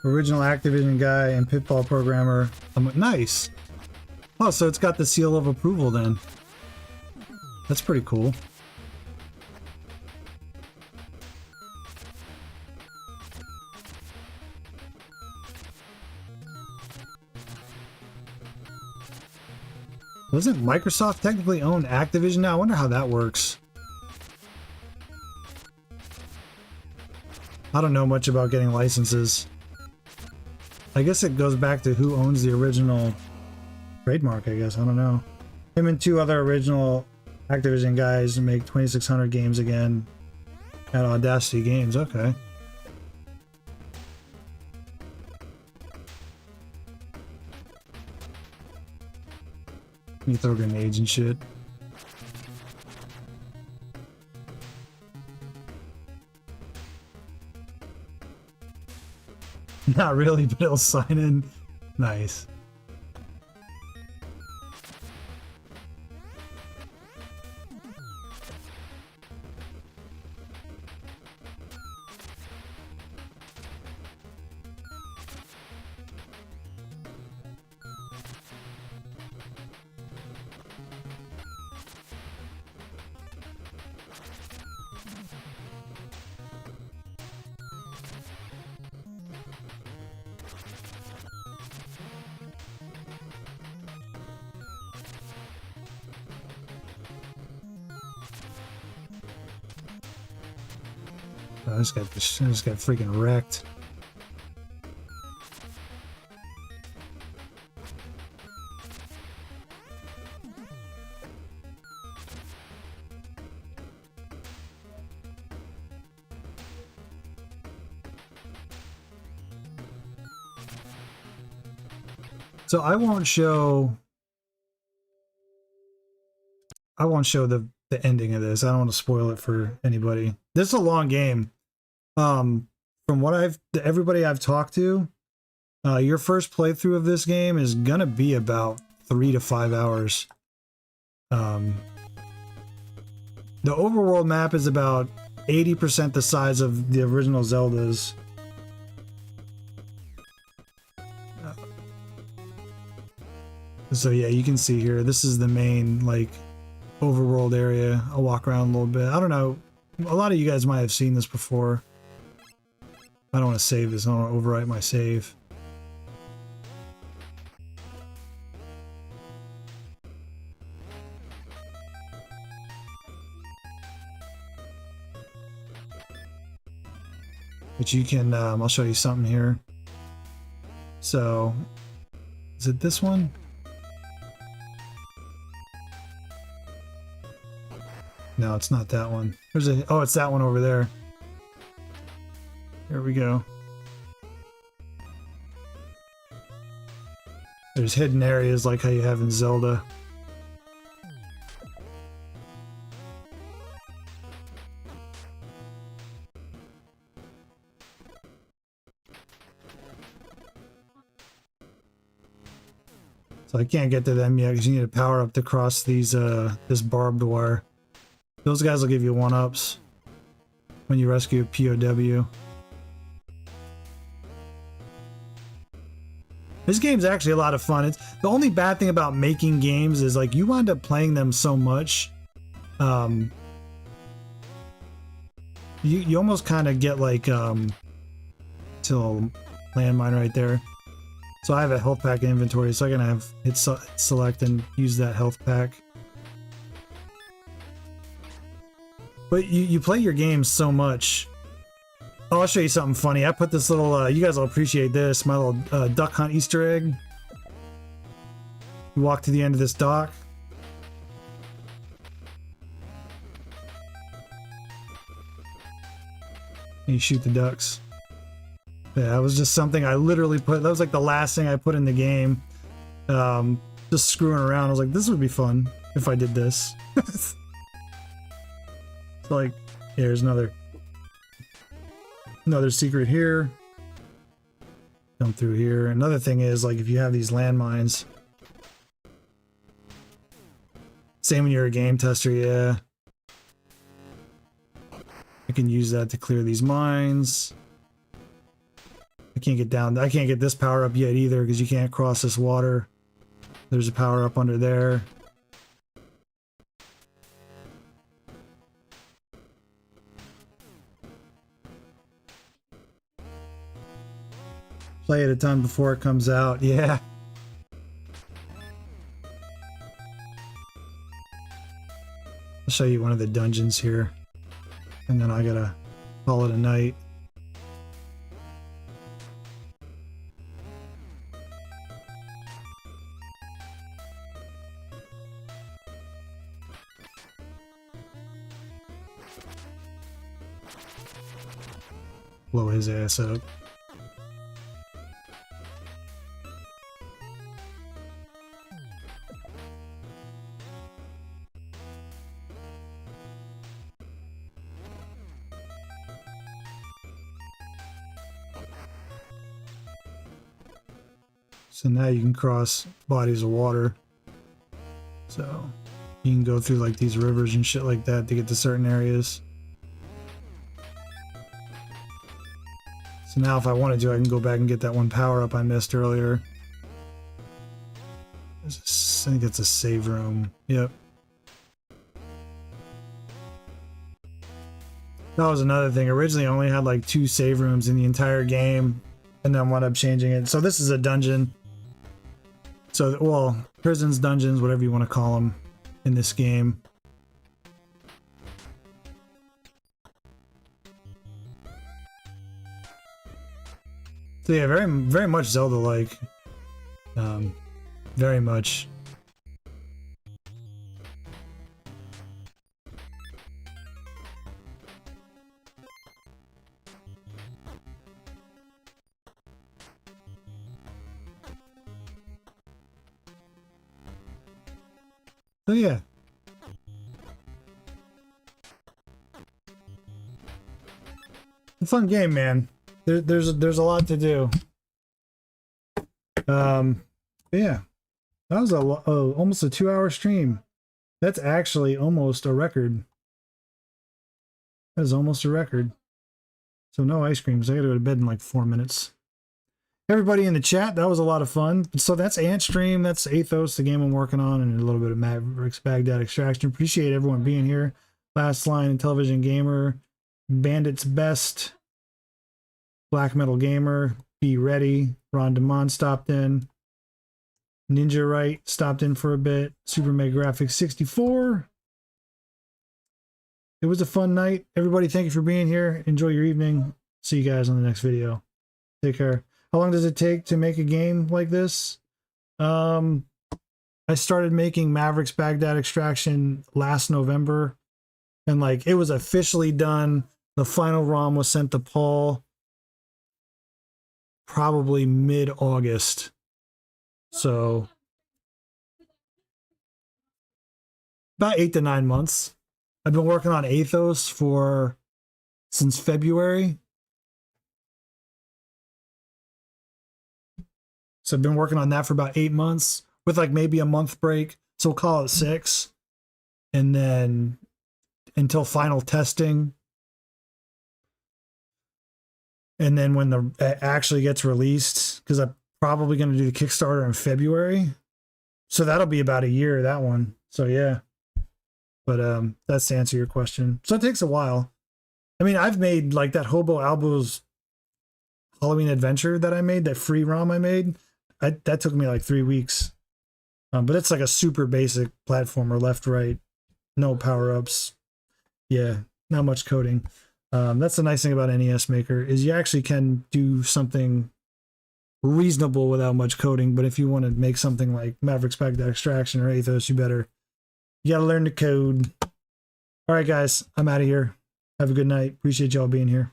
Original Activision guy and Pitfall programmer. Nice. Oh, so it's got the seal of approval then. That's pretty cool. Doesn't Microsoft technically own Activision now? I wonder how that works. I don't know much about getting licenses. I guess it goes back to who owns the original trademark, I guess. I don't know. Him and two other original Activision guys make 2600 games again at Audacity Games. Okay. You throw grenades and shit. Not really, but it'll sign in. Nice. I just got freaking wrecked. So I won't show the ending of this. I don't want to spoil it for anybody. This is a long game. From what everybody I've talked to, your first playthrough of this game is gonna be about 3 to 5 hours. The overworld map is about 80% the size of the original Zeldas. So yeah, you can see here, this is the main, like, overworld area. I'll walk around a little bit. I don't know, a lot of you guys might have seen this before. I don't want to save this, I don't want to overwrite my save. But you can, I'll show you something here. So, is it this one? No, it's not that one. Oh, it's that one over there. Here we go. There's hidden areas like how you have in Zelda. So I can't get to them yet because you need to power up to cross these this barbed wire. Those guys will give you 1-ups when you rescue a POW. This game's actually a lot of fun. It's the only bad thing about making games is like you wind up playing them so much. You almost kind of get like till landmine right there. So I have a health pack in inventory, so I can have hit select and use that health pack. But you play your games so much. Oh, I'll show you something funny. I put this little, you guys will appreciate this, my little duck hunt Easter egg. You walk to the end of this dock. And you shoot the ducks. Yeah, that was just something I literally put, that was like the last thing I put in the game. Just screwing around. I was like, this would be fun if I did this. It's like, here's another secret here. Come through here. Another thing is, like, if you have these landmines, same when you're a game tester, yeah. I can use that to clear these mines. I can't get down. I can't get this power up yet either because you can't cross this water. There's a power up under there. Play it a ton before it comes out. Yeah. I'll show you one of the dungeons here. And then I gotta call it a night. Blow his ass up. So now you can cross bodies of water. So you can go through like these rivers and shit like that to get to certain areas. So now if I wanted to, I can go back and get that one power up I missed earlier. I think it's a save room. Yep. That was another thing. Originally I only had like 2 save rooms in the entire game, and then wound up changing it. So this is a dungeon. So, well, prisons, dungeons, whatever you want to call them in this game. So yeah, very much Zelda-like. Very much. So yeah. A fun game, man. There's a lot to do. Yeah. That was almost a 2-hour stream. That's actually almost a record. That is almost a record. So no ice creams. I gotta go to bed in like 4 minutes. Everybody in the chat, that was a lot of fun. So that's Ant Stream, that's Athos, the game I'm working on, and a little bit of Mavericks Baghdad Extraction. Appreciate everyone being here. Last Line, Television Gamer, Bandits Best, Black Metal Gamer, Be Ready, Ron DeMond stopped in, Ninja Right stopped in for a bit, Super Mega Graphics 64. It was a fun night. Everybody, thank you for being here. Enjoy your evening. See you guys on the next video. Take care. How long does it take to make a game like this? I started making Mavericks Baghdad Extraction last November, and like it was officially done. The final ROM was sent to Paul probably mid-August. So about 8 to 9 months. I've been working on Athos since February. So I've been working on that for about 8 months with like maybe a month break. So we'll call it 6. And then until final testing. And then when it actually gets released, because probably going to do the Kickstarter in February. So that'll be about a year, that one. So yeah. But that's to answer your question. So it takes a while. I mean, I've made like that Hobo Albo's Halloween Adventure that I made, that free ROM I made. That took me like 3 weeks. But it's like a super basic platformer, left, right, no power-ups. Yeah, not much coding. That's the nice thing about NES Maker, is you actually can do something reasonable without much coding. But if you want to make something like Maverick's Back to Extraction or Athos, you gotta learn to code. All right, guys, I'm out of here. Have a good night. Appreciate y'all being here.